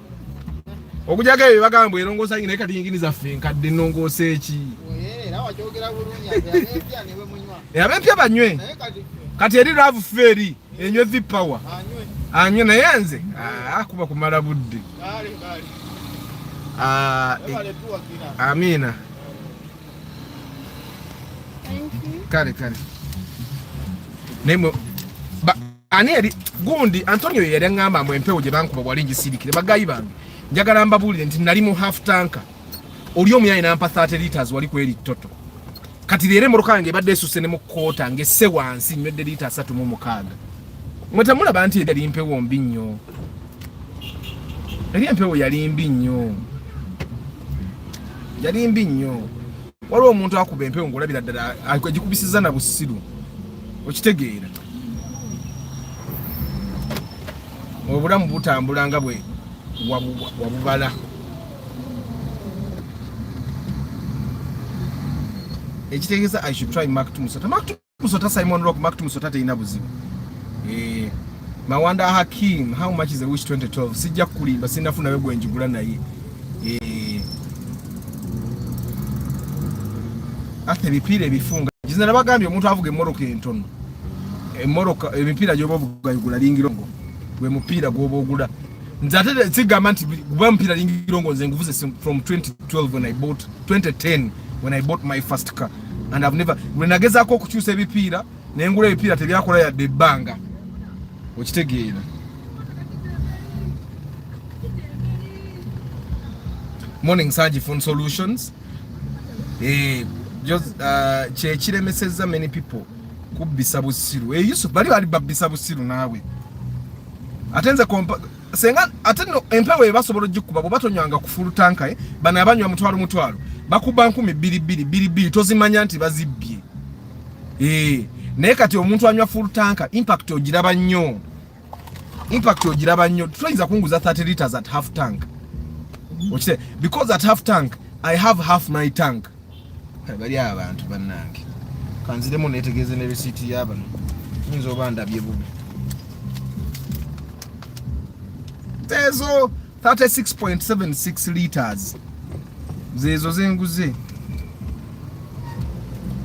Speaker 2: Okujaga ebyo bagamba erongosa naye kati yinginiza ffe nkadde nnongoosa eki.
Speaker 3: Nawa kyogera bulungi abempya niwe munywa.
Speaker 2: Abempya banywe. Kati eri love feri enywe V-Power. Anywe naye nze akuba kumala budde. Amina. Kale. Nemo ani eri gundi Antonio yali ngamba mwe empewo gye bankuba bwali ngisirikire bagayi bange. Njagala mbabulire nti nali mu half tanka. Oli omuyani nampa 30 liters wali kweri toto. Kati leero moroka yange badde esusse ne mu kota ngesse wansi nywedde lita 36. Mwetamulaba nti yali mpewo mbi nnyo. Yali mpewo yali mbi nnyo. Yali mbi nnyo. Waliwo omuntu akuba empewo ng'olabira ddala agikubisiza na busiru. Okitegeera. Obulamu butambula nga bwe wabubala. ekitegeza I should try Mark Tumusota. Mark Tumusota Simon Rock, Mark Tumusota teina buzibu. Mawanda Hakim, how much is the Wish 2012? Sijja kulimba sinafuna webwe njigula naye. Ate ebipira ebifunga. Jizina nabagambye omuntu avuga emmoroka entono. Emmoroka emipira gyoba ovuga yugula lingirongo. Gwe mupiira gwoba ogula. Nze ate sigamba nti gwe mupiira lingirongo nze nguvuze from 2012 when I bought 2010 when I bought my first car and I've never when nagezaako okukyusa ebipiira nengula ebipiira tebyakola yadde ebbanga. Okitegeera. Morning Saji Phone Solutions. Just kiremeseza many people kubbisa busiru. Yusuf bali babisa busiru naawe. Atenze senga ateno empewe basobola jikuba bobatonywanga ku full tanka bana abanywa mutwalo bakuba 10,222 tozimanya nti bazibbye. Naye kati omuntu anywa full tanka impact ogiraba nnyo. Trying kunguza 30 liters at half tank. Which say because at half tank I have half my tank. Bali abantu bannange. Kanziremo netegeze ne receipt yabano. Nyinzo banda byebubi. Tezo 36.76 liters. Zezo zenguze.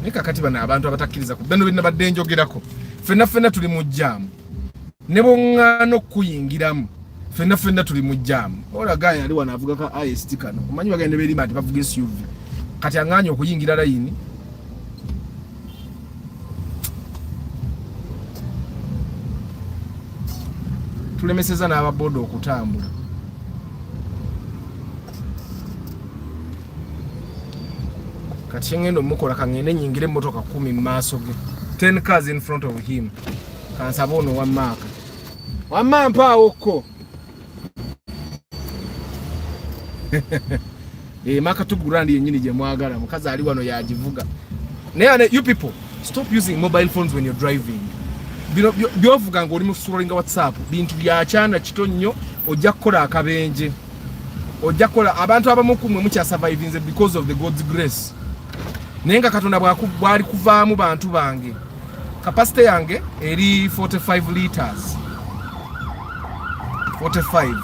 Speaker 2: Nika kati bana abantu abatakiriza ku beno bina badde njogerako. Fena tuli mu jam. Nebo ngano kuyingiramu. Fena tuli mu jam. Ola gaya ali wanavuga ka IST kano. Kumanyi bagende beri mati bavuga SUV. Kati anganyo okuyingira layini. Tulemeseza na ababodo okutambula. Kati ngendo mukola kangene nyingire motoka 10 maaso ge. 10 cars in front of him. Kansabono wa maka. Wa mampa okko. Maka tugurandi yenyini je mwagala mukazi ali wano yajivuga. Naye you people stop using mobile phones when you're driving. Byovuga ngo oli mu scrolling WhatsApp bintu byachana kitonnyo ojja kukola akabenje. Ojja kukola abantu abamu kumwe mukya surviving because of the God's grace. Nenga katonda bwali kuvaamu bantu bange. Capacity yange eri 45 liters. 45.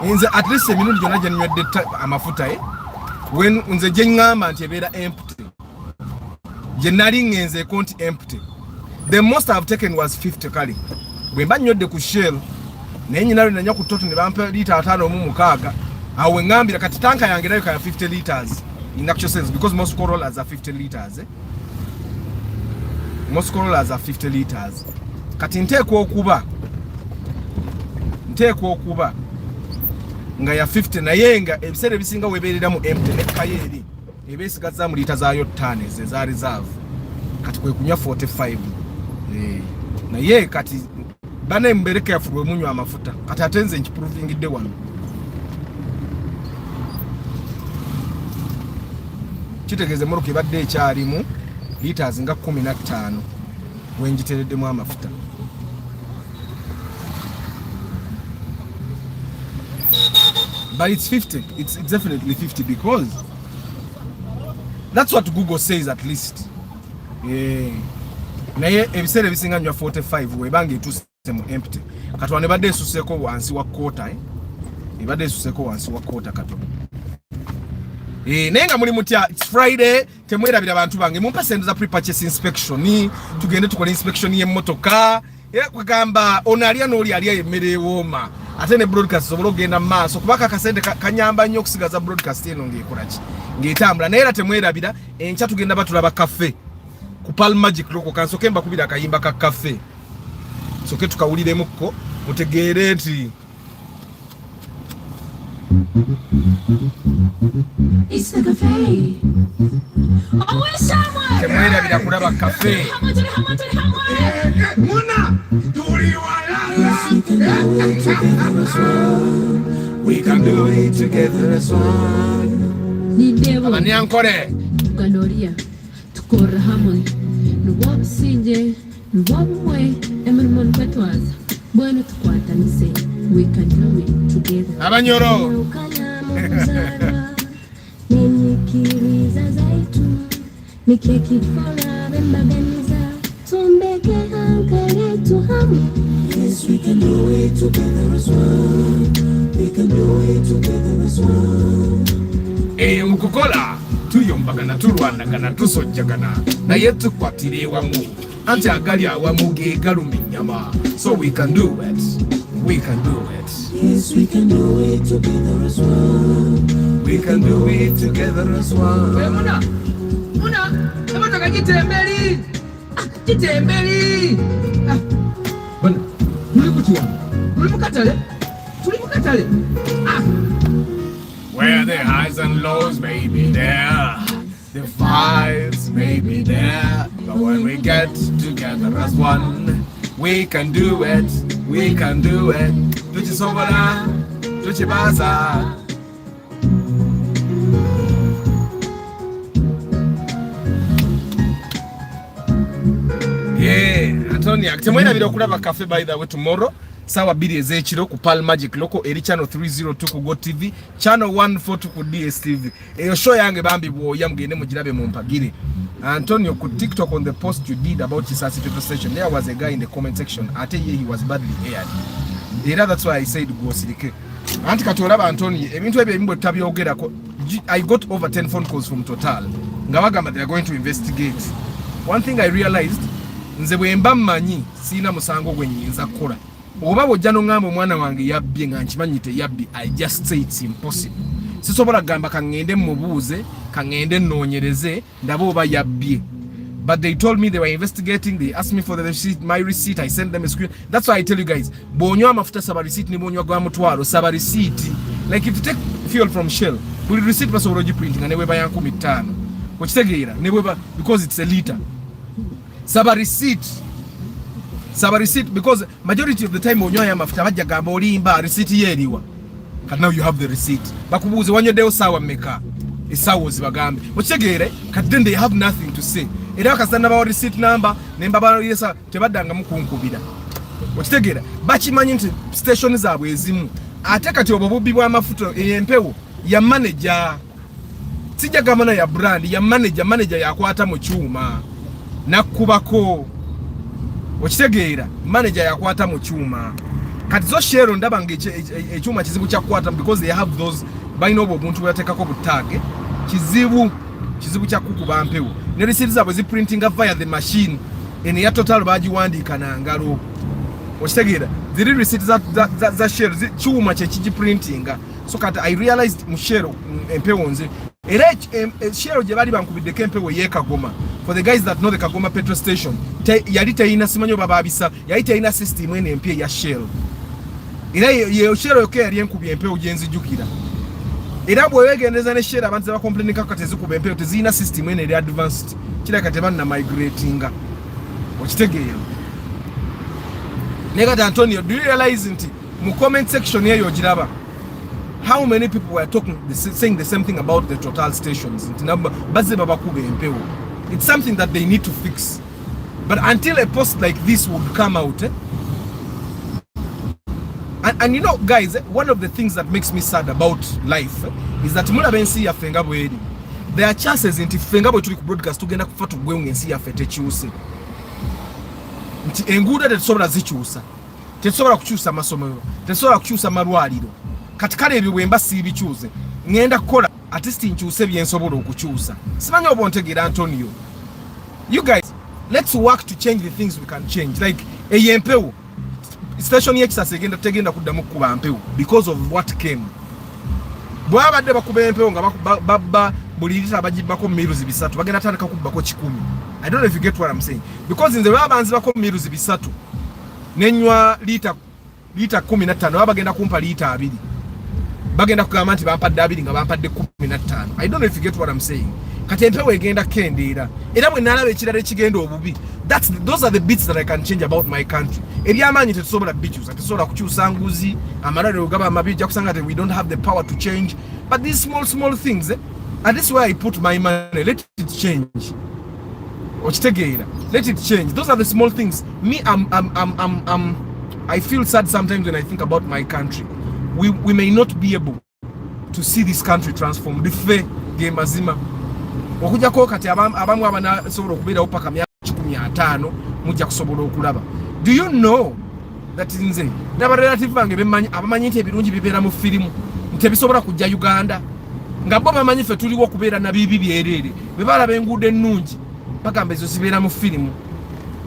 Speaker 2: Inze at least emirundi jona je nywedde amafuta when unze je ngamba nti ebera empty. Je nali ngenze konti empty. The most I've taken was 50 kali. Bwe mba nywedde ku Shell nenyi nalo nanya ku Toto ne bampa lita 5 mu mukaga. Awe ngambira kati tanka yange nayo kaya 50 liters in actual sense because most Corollas are 50 liters. Most Corollas are 50 liters. Kati nteekwa okuba nga ya 50 naye nga ebisere bisinga weberera mu empty ne kayeri ebesigaza mu lita zayo 5 za reserve kati kwe kunya 45 naye kati bane mbereke yafubwe munywa amafuta kati atenze nchiproving de wano kitegeze moroke badde ekyalimu liters nga 15 wenjitereddemu amafuta. But it's 50. It's definitely 50 because that's what Google says at least. Naye ebisere bisinga nywa 45 webange etusemu empty. Katwane badde esuseko wansi wa quarter. Ibadde esuseko wansi wa quarter katono. Nenga muli mutya it's Friday temwerabira abantu bange mumpa send za pre-purchase inspection ni tugende tukola inspection y'emmotoka kugamba onalia n'oli ali emmere woma ate ne broadcast sobolo genda maaso kubaka kasente kanyamba nnyo okusigaza broadcast eno ng'ekola ki ng'etambula naye era temwerabira enkya tugenda batulaba cafe ku Palm Magic loko kansoke mba kubira akayimba ka cafe soke tukawuliremukko mutegeere nti
Speaker 4: It's the cafe. Oh, it's someone.
Speaker 2: temwera bila kulaba cafe
Speaker 1: Muna, we can do it together as one.
Speaker 4: Nidebo.
Speaker 2: abani ankore
Speaker 4: Tukanoria. Tukora hamwe. Nuwabu sinje. Nuwabu mwe. Emermon petwaza. Bueno tukwata nise. We can do it together.
Speaker 2: abanyoro
Speaker 5: Ninyikiriza zaitu
Speaker 4: make it for love and baganiza. Tumbeke hankale tuhamu.
Speaker 1: Yes, we can do it together as one. We can do it together as one.
Speaker 2: Mukukola tuyombagana tulwanagana tusojjagana naye tukwatire wamu anti agali awamu ge galuma ennyama. So we can do it. We can do it.
Speaker 1: Yes, we can do it together as one.
Speaker 2: We can do it together as one.
Speaker 5: Muna, emotoka gitemberi. Gitemberi. Bana, tuli kutya. Tuli mukatale.
Speaker 2: Where the highs and lows may be there, the fights may be there, but when we get together as one, we can do it. We can do it. Tuchisobora, tuchibaza. Yeah, Antonia, temwena video kulaba cafe by the way tomorrow. Sawa 2 ezekiro ku Pal Magic Loco eri channel 302 ku Go TV, channel 142 ku DSTV. Eyo show yange bambi bwoya mugende mugirabe mu mpagire. Antonio, ku TikTok on the post you did about Chisasi Petrol Station, there was a guy in the comment section. Ate ye he was badly aired. Era that's why I said go sirike. Anti katolaba Antonio, ebintu ebyo bimbo tabyogera ko. I got over 10 phone calls from Total. Ngabagamba they are going to investigate. One thing I realized, nze bwemba mmanyi sina musango gwe nyinza kola. Oba bojja n'ongamba omwana wange yabbye nga nkimanyi teyabbye, I just say it's impossible. Sisobola gamba kangende mubuuze, kangende nnoonyereze ndaba oba yabbye. But they told me they were investigating. They asked me for the receipt, my receipt. I sent them a screen. That's why I tell you guys, bonywa mafuta saba receipt ni bonywa gwa mutwalo saba receipt. Like if you take fuel from Shell, buli receipt basobola ogiprinting ne bweba ya 15. Okitegeera ne bweba because it's a liter. Saba receipt because majority of the time onywa ya mafuta bajja gamba olimba receipt yeriwa. But now you have the receipt. Bakubuuze wanyodeo sawa mmeka. Esawo zibagambe. Okitegeere kati then they have nothing to say. Era bakasana ba receipt number nemba ba yesa tebaddanga mukunkubira. Okitegeera bakimanyi nti station zaabwe ezimu ate kati obubbi bwa mafuta empewo ya manager. Sijja gamana ya brand ya manager yakwata mu kyuma nakubako. Okitegeera manager yakwata mu kyuma kati zo share ndaba ekyuma kizibu kyakwata because they have those binobo omuntu yatekako butage kizibu kyakukuba mpewo ne receipt zabo zi printing via the machine ene ya Total bagiwandika na ngalo. Okitegeera ziri receipt za share kyuma kye printing. So kati I realized mu share empewo nze era share gye bali bankubidde empewo ye Kagoma. For the guys that know the Kagoma petrol station, yali tayina simanyo bababisa, yali tayina system ene empye ya Shell. Era ye Shell yoke yali enkubye empewo gyenzijukira. Era bwe wegendeza ne Shell abantu ba complain kakati ezikuba empewo tezina system ene eri advanced. Kira kati banna migrating. Okitegeera. Negata Antonio, do you realize nti mu comment section yeyo giraba how many people were saying the same thing about the Total stations? Nti namba bazze babakube empewo. It's something that they need to fix. But until a post like this would come out, and you know guys, one of the things that makes me sad about life is that mula bensi ya fengabo edi. There are chances nti fengabo tuli ku broadcast tugenda kufa tugwenga ensi ya fete chiuse. Nti enguda tesobola zikyusa. Tesobola kukyusa masomero. Tesobola kukyusa marwaliro. Katikale ebiwemba si bikyuze. Ngenda kola at least nkyuse byensobola okukyusa. Simanyi obontegeera Antonio. You guys, let's work to change the things we can change. Like empewo station yekisase tegenda kuddamu kuba mpewo because of what came. Bwabadde bakuba empewo nga babba buli lita bagibako miruzi bisatu bagenda tandika kubako 10. I don't know if you get what I'm saying. Because in the wabanzi bako miruzi bisatu nenywa lita 15 bagenda kumpa lita 2. Bagenda kugamba nti bampadde 2 nga bampadde 15. I don't know if you get what I'm saying. Kati empewo egenda kendeera. Era bwe nalaba ekirala ekigenda obubi. Those are the bits that I can change about my country. Ebyamanyi tetusobola bikyusa. Tetusobola kukyusa nguzi. Amalwaliro gaba amabijja kusanga that we don't have the power to change. But these small things, and this is where I put my money. Let it change. Okitegeera. Let it change. Those are the small things. Me, I feel sad sometimes when I think about my country. We may not be able to see this country transform. The fair game azima. okujjako kati abamu abanasobola okubeerawo paka myaka 15 mujja kusobola okulaba. Do you know that nze n'abarelative bange abamanyi nti ebirungi bibeera mu firimu tebisobola kujja Uganda nga bo bamanyi ffe tuliwo okubeera na bibi byereere bwe balaba enguudo ennungi bagamba ezo zibeera mu firimu,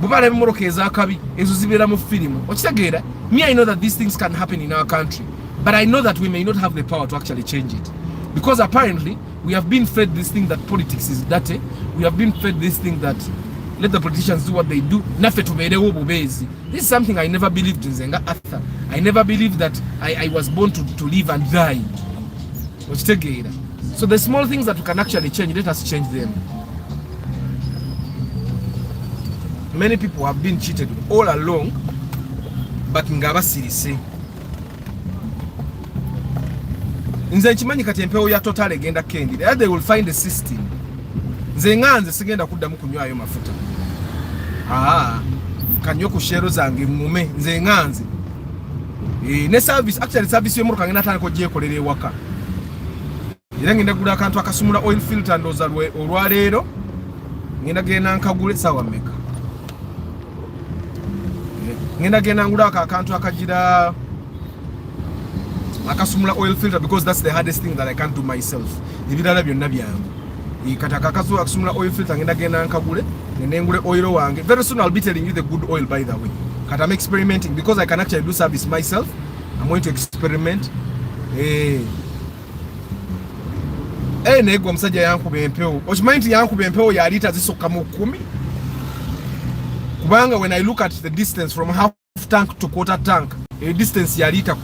Speaker 2: bwe balaba emmoloka ez'akabi ezo zibeera mu firimu. Okitegeera? Me, I know that these things can happen in our country, but I know that we may not have the power to actually change it, because apparently we have been fed this thing that politics is dirty. We have been fed this thing that let the politicians do what they do. Naffe tubeerewo bubeezi. This is something I never believed in Zenga Arthur. I never believed that I was born to live and die. So the small things that we can actually change, let us change them. Many people have been cheated all along, but ngaba sirise. Nze nkimanyi kati empewo ya total egenda kendi. They will find a system. Nze nganze sigenda kuddamu kunywayo mafuta. Kanyo ku shero zange mume nze nganze. Ne service, actually service yo muruka ngenda tanko je kolere waka. Era ngenda gula akantu akasumula oil filter ndoza olwaleero. Ngenda genda nkagule sawa meka. Ngenda genda ngula akantu akagira akasumula oil filter, because that's the hardest thing that I can't do myself. Ebirala byonna byange. Kataka kazu akusumula oil filter ngenda genda nkagule ngule oil wange. Very soon I'll be telling you the good oil, by the way. Kata I'm experimenting because I can actually do service myself. I'm going to experiment. Nego msajja yankube empewo. Ochimanyi yankube empewo ya lita zisoka mu 10. Kubanga when I look at the distance from half tank to quarter tank, a distance ya lita 10.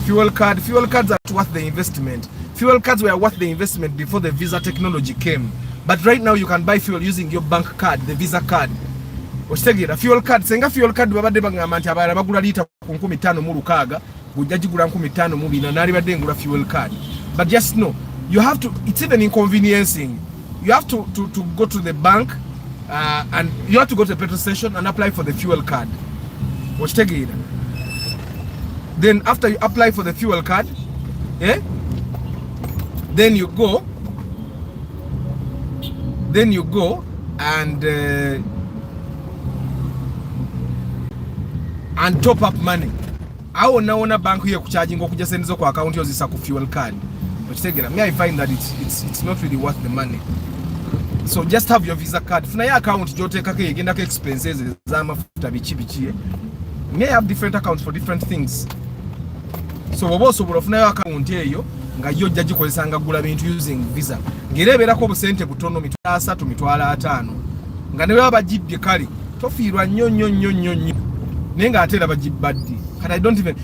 Speaker 2: Fuel cards are worth the investment. Fuel cards were worth the investment before the Visa technology came. But right now you can buy fuel using your bank card, the Visa card. Ochitegera fuel card, senga fuel card babadde bangamba nti abala bagula lita 15 mu lukaaga, bujjagigula 15 mu bina nali badde ngula fuel card. But just know, you have to, it's even inconveniencing. You have to go to the bank and you have to go to the petrol station and apply for the fuel card. Ochitegera. Then after you apply for the fuel card, then you go and top up money. Awo naona bank hiyo kucharging okuja sendizo kwa account yo zisa ku fuel card. Ochitegera, me I find that it's not really worth the money. So just have your Visa card. Funa ya account joteka ke egenda ke expenses za mafuta bichi. Me have different accounts for different things. So bobo sobola funa ya account eyo nga yo jjaji kozesanga gula bintu using Visa. Ngereberako obusente butono mitwala 3 mitwala 5. Nga ne baba jibye kale tofiirwa nnyo. Nenga atera bajibaddi. But I don't even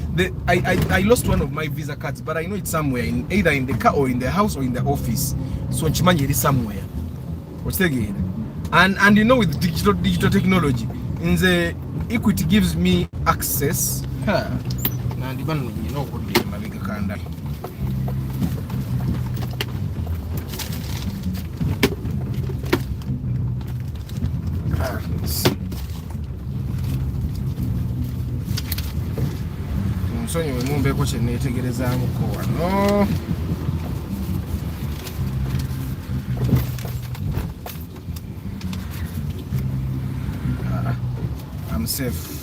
Speaker 2: I lost one of my Visa cards, but I know it's somewhere either in the car or in the house or in the office. So nchimanyi eri somewhere. Ochitegera. And you know, with digital technology, in the Equity gives me access. Na ndibano nyino okudde mabega kanda. Nsonyi we mumbeeko kye neetegerezaamuko wano. I'm safe.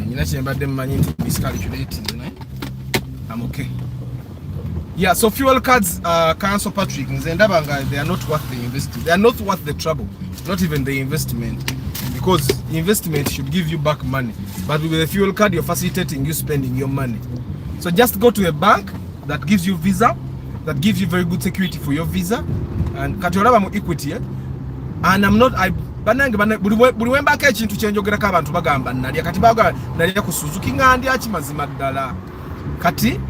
Speaker 2: Nyina kye mbadde mmanyi nti miscalculating, I'm okay. Yeah, so fuel cards, Council Patrick, nze ndaba nga they are not worth the investment. They are not worth the trouble, not even the investment. Because investment should give you back money. But with a fuel card, you're facilitating you spending your money. So just go to a bank that gives you Visa, that gives you very good security for your Visa. And katolaba mu Equity, and I'm not, banange buli wembaka ekintu kyenjogerako abantu bagamba nalya kati baga nalya ku Suzuki ngandi akimazima ddala. Kati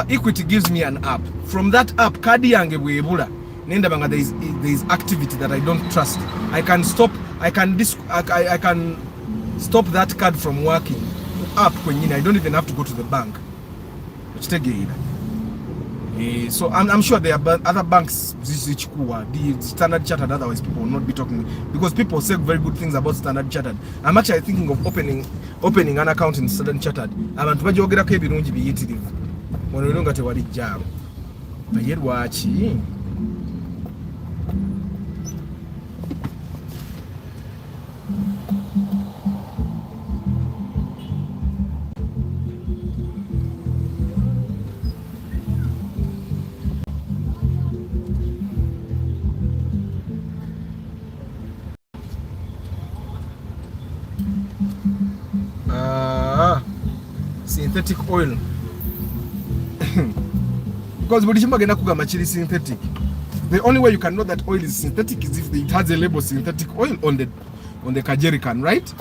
Speaker 2: Equity gives me an app. From that app, kadi yange bwebula nenda banga there is activity that I don't trust. I can stop that card from working. App kwenyine, I don't even have to go to the bank. So I'm sure there are other banks, the Standard Chartered, otherwise people will not be talking, because people say very good things about Standard Chartered. I'm actually thinking of opening an account in Standard Chartered. Abantu bajogerako ebirungi biyitirivu. wano lero nga tewali jam naye lwaki synthetic oil because buli kimu bagenda kugamba kiri synthetic. The only way you can know that oil is synthetic is if it has a label synthetic oil on the jerrycan, right?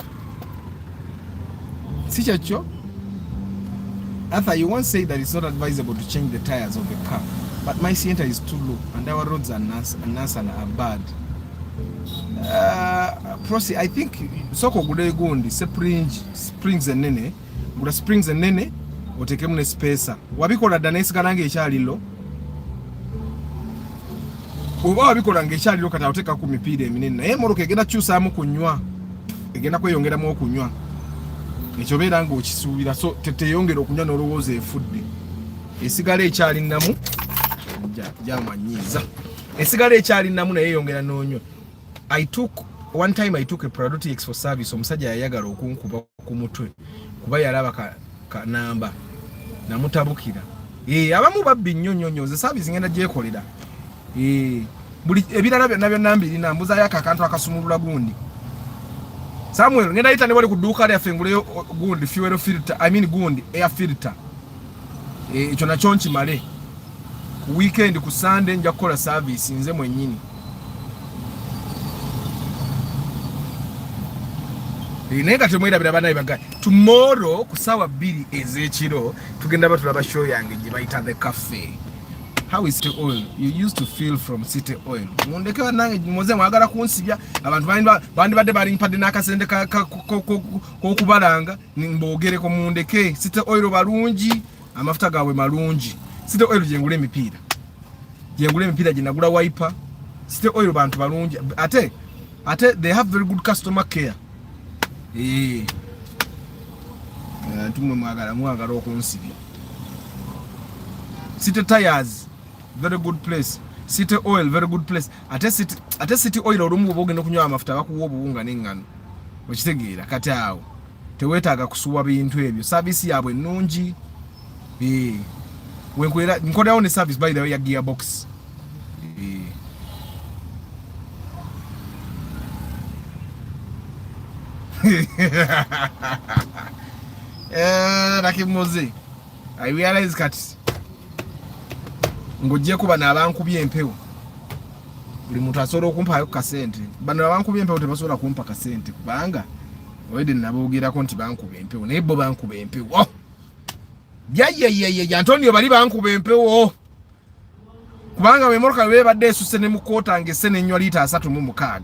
Speaker 2: Si kyakyo. Arthur, you once said that it's not advisable to change the tires of the car, but my center is too low and our roads are are bad. Prosi, I think soko gude gundi springs enene guda springs enene otekemu ne spacer wabikola dda nesigala ng'ekyaliro oba wabikola ng'ekyaliro kati oteka ku mipiira eminene naye emmotoka egenda kyusaamu kunywa egenda kweyongeramu okunywa ekyo beera ng'okisuubira so teteyongera okunywa n'olowooza efudde esigala ekyalinamu jamanyiza esigala ekyalinamu naye yongera n'onywa. One time I took a Prado TX for service. Omusajja yayagala okunkuba ku mutwe kuba yalaba ka namba namutabukira. Abamu babbi nnyonnyonyo ze service ngenda gyekolera. Buli ebirala byonna namba eri nambuza yaka akantu akasumulula gundi. Samuel ngenda yita ne wali ku dduuka lyaffe nguleyo gundi fuel filter, gundi air filter. Ekyo nakyo nkimale. Ku weekend ku Sunday nja kukola service nze mwennyini. Nenga temwera banayi bagay tomorrow ku sawa 2 ez'ekiro tugenda batulaba show yange gye bayita the cafe. How is the oil you used to feel from City Oil? Mundeke nange muze mwagala kunsibya abantu bandi badde balimpadde n'akasente k'okubalanga nimbogereko mundeke. City Oil balungi amafuta gaabwe malungi. City Oil jengula emipiira gye nagula wiper. City Oil bantu balungi ate they have very good customer care. Tumwe mwagala okunsibya. City Tires very good place. City Oil very good place. Ate City Oil olumu obogenda okunywa amafuta bakuwa obuwunga n'engano okitegeera kati awo teweetaaga kusuwa bintu ebyo. Service yaabwe ennungi. Wenkwera nkodawo ne service by the way ya gearbox. Rakimuzi I realize that ngojje kuba nabankubye empewo buli muntu asobola okumpayo kasente bano abankubye empewo tebasobola kumpa kasente kubanga oyede naboogerako nti bankuba empewo naye bo bankuba empewo ya Antonio bali bankuba empewo kubanga memoroka we badde esuse ne mukota ngese ne nnywa lita 36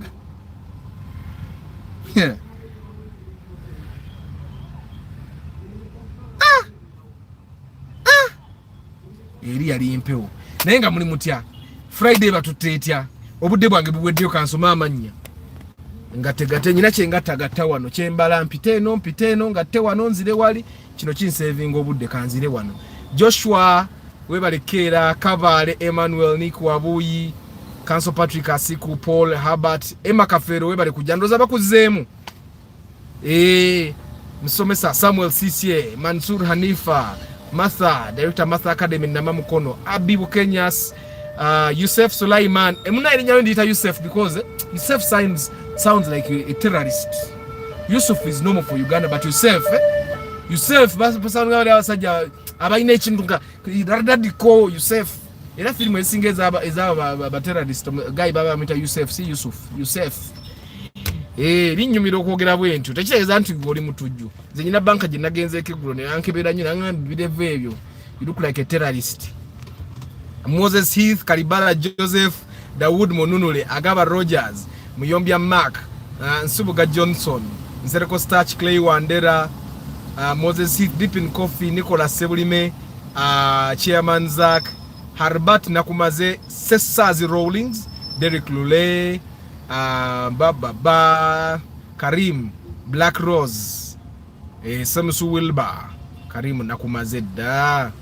Speaker 2: eri yali empewo naye nga muli mutya Friday batuteetya obudde bwange buweddeyo kansoma amanya ngategate nyina kyengatagatta wano kyembala mpite eno ngatte wano nzire wali kino kinsevinga obudde kanzire wano. Joshua webalekeera Kavale Emmanuel Niku Wabuyi Council Patrick Asiku Paul Herbert Emma Kafero webale kujja ndoza bakuzeemu Msomesa Samuel CCA Mansur Hanifa Martha, Director Martha Academy Nama Mukono, Abibu Kenyas, Yusuf Sulaiman. Emuna erinyayo ndita Yusuf because Yusuf sounds like a terrorist. Yusuf is normal for Uganda, but Yusuf basanga wali abasajja abayina ekintu nga radadiko Yusuf. Era film esinga ezaba terrorist guy baba amita Yusuf si Yusuf. Linyumira okwogera bwentyo tekitegeeza nti oli mutujju. Nze nyina banka gye nagenzeeko eggulo ne yankebera nnyo nangamba birevu ebyo. You look like a terrorist. Moses Heath, Kalibala Joseph, Dawood Monunule, Agaba Rogers, Muyombya Mark, Nsubuga Johnson, Nsereko Starch, Clay Wandera, Moses Heath, Deepin Coffee, Nicholas Sebulime, Chairman Zach, Harbat Nakumaze, Sessazi Rawlings, Derek Lule, Karim, Black Rose, Samsu Wilba, Karim Nakumazeda,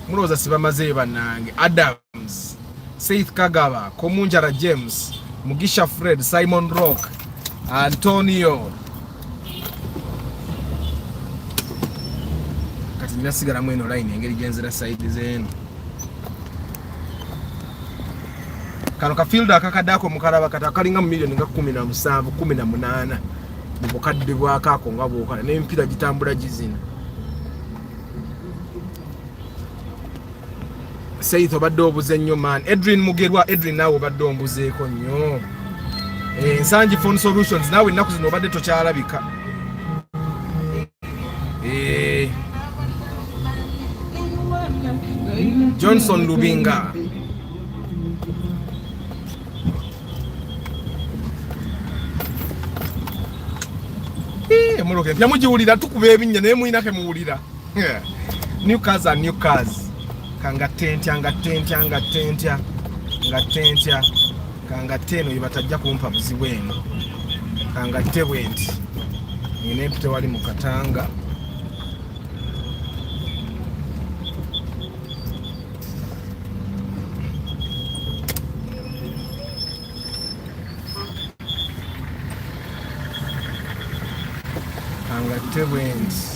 Speaker 2: muloza sibamaze bannange. Adams, Seith Kagaba, Komunjara James, Mugisha Fred, Simon Rock, Antonio. Kati nasigala mweno line engeri genzera side zenu. Kano ka fielder akakadako mukalaba kata kalinga mu million nga 17 18 mubukadde bwakako nga bwokala n'empira gitambula gizina. Seith obadde obuze nnyo man. Edwin Mugerwa, Edwin naawe obadde ombuzeeko nnyo. Nsangi Phone Solutions naawe ennaku zino obadde tokyalabika. Johnson Lubinga. Muloke mpya mugiwulira tukuba ebinnya naye muyinake muwulira. Newcastle. Kanga tentya. Kanga teno yibatajja kumpa buzibu eno. Kanga tebwenti. Ngene mpite wali mu Katanga. Kanga tebwenti.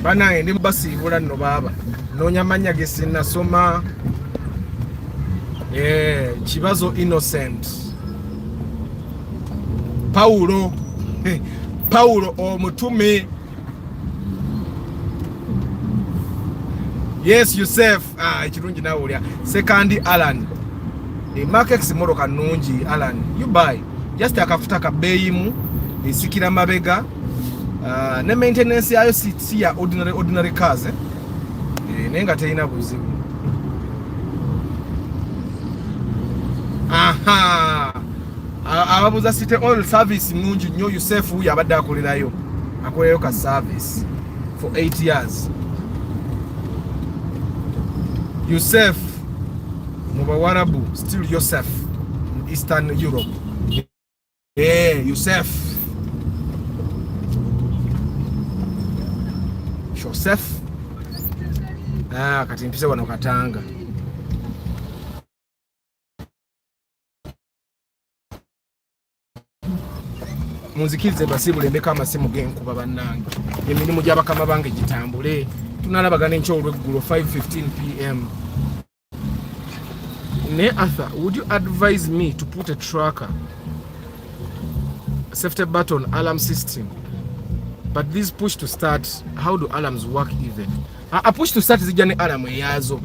Speaker 2: Bana ndi basiibula nno baba noonya mannya ge sinnasoma. Kibazo Innocent, Paulo omutume. Yes Yusef, ekirungi nawe olya. Second Alan, Makex moroka nungi Alan, you buy just akafuta kabeyimu esikira mabega. Ne maintenance yayo si ya ordinary cars nenga teina buzibu. Ababuza city oil service nungi nnyo. Yusef uyu abadde akolerayo ka service for 8 years. Yusef Mubawarabu, still Yosef in Eastern Europe. Yusef kati mpise wano Katanga. Munzikirize basibule mbeka amasimu genkuba bannange. Emirimu gy'abakama bange gitambule. Tunalabagana enkya olweggulo 5:15 PM. Ne Arthur, would you advise me to put a tracker, safety button, alarm system? But this push to start, how do alarms work even? A push to start zijja ne alarm eyazo.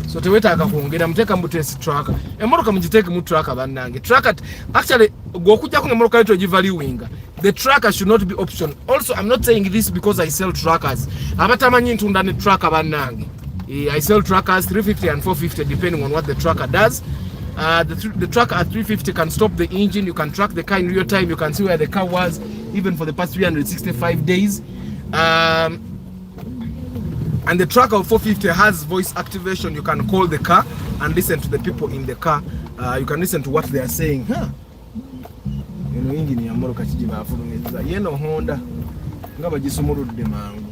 Speaker 2: So tewetaaga kwongera muteka mu test tracker. Emmotoka mugiteeke mu tracker bannange. Tracker actually gw'okujjako ng'emmotoka yetu egivaluinga. The tracker should not be option. Also, I'm not saying this because I sell trackers. Abatamanyi ntunda ne tracker bannange. I sell trackers 350 and 450 depending on what the tracker does. The tracker at 350 can stop the engine. You can track the car in real time. You can see where the car was even for the past 365 days. And the tracker of 450 has voice activation. You can call the car and listen to the people in the car. You can listen to what they are saying. Eno engine ya moroka kijiba afulumiriza. Yeno Honda nga bagisumuludde mangu.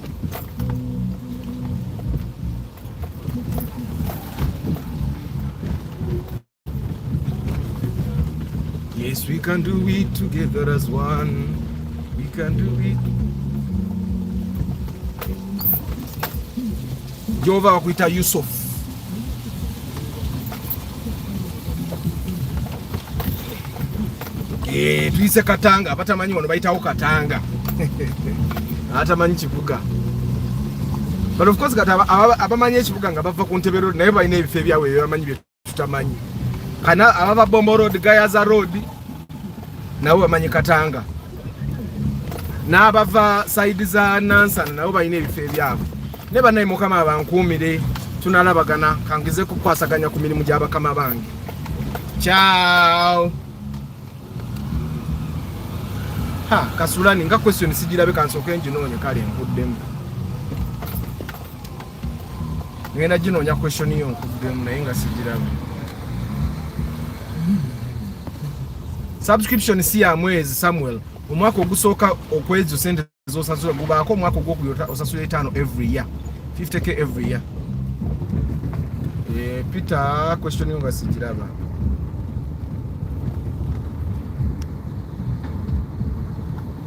Speaker 2: Yes, we can do it together as one. We can do it. Jova wakuita Yusuf. Tuise Katanga, abatamanyi wano bayitawo Katanga. Atamanyi kibuga. But of course abamanyi ekibuga nga bava ku Ntebe Road naye balina ebifo ebyabwe ebyamanyi bye tutamanyi. Kana abava Bombo Road, Gayaza Road nabo bamanyi Katanga. N'abava side za Nansana nabo balina ebifo ebyabwe. Ne banaye Mukama abankuumire tunalabagana kangize kukwasaganya ku mirimu gy'abakama bange. Ciao. Kasulani nga question sigirabe kansooke njinoonye kale nkuddemu. ngenda ginoonya question yo nkuddemu naye nga sigiraba. Subscription si ya mwezi Samuel. Omwaka ogusooka okwezo sente z'osasula gubaako omwaka ogwokubiri osasula 5 every year. 50k every year. Peter question yo nga sigiraba.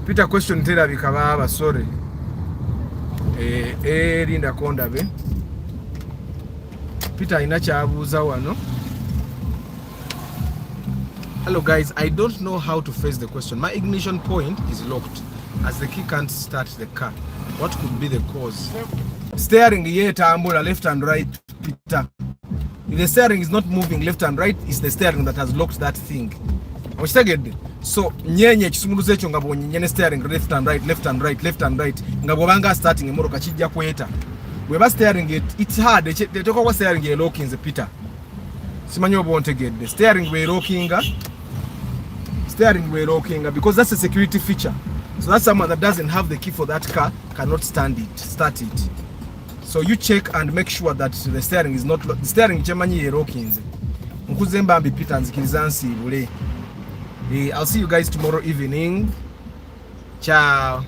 Speaker 2: Peter question terabika baba sorry. Linda kondabe. Peter ina kyabuuza wano. Hello guys, I don't know how to face the question. My ignition point is locked as the key can't start the car. What could be the cause? Steering yetambula left and right, Peter. If the steering is not moving left and right, it's the steering that has locked that thing. So nyenye ekisumuluzo ekyo nga bwonyene steering left and right, left and right, left and right nga bwobanga starting emotoka kijja kweta. Bweba steering it's hard. Tetoko kwa steering ye locking Peter. Simanyi oba ontegedde. Steering we locking because that's a security feature. So that's someone that doesn't have the key for that car cannot start it. So you check and make sure that the steering is not the steering chemanyi ye locking. Nkuze mbambi Peter nzikiriza nsibule. I'll see you guys tomorrow evening. Ciao.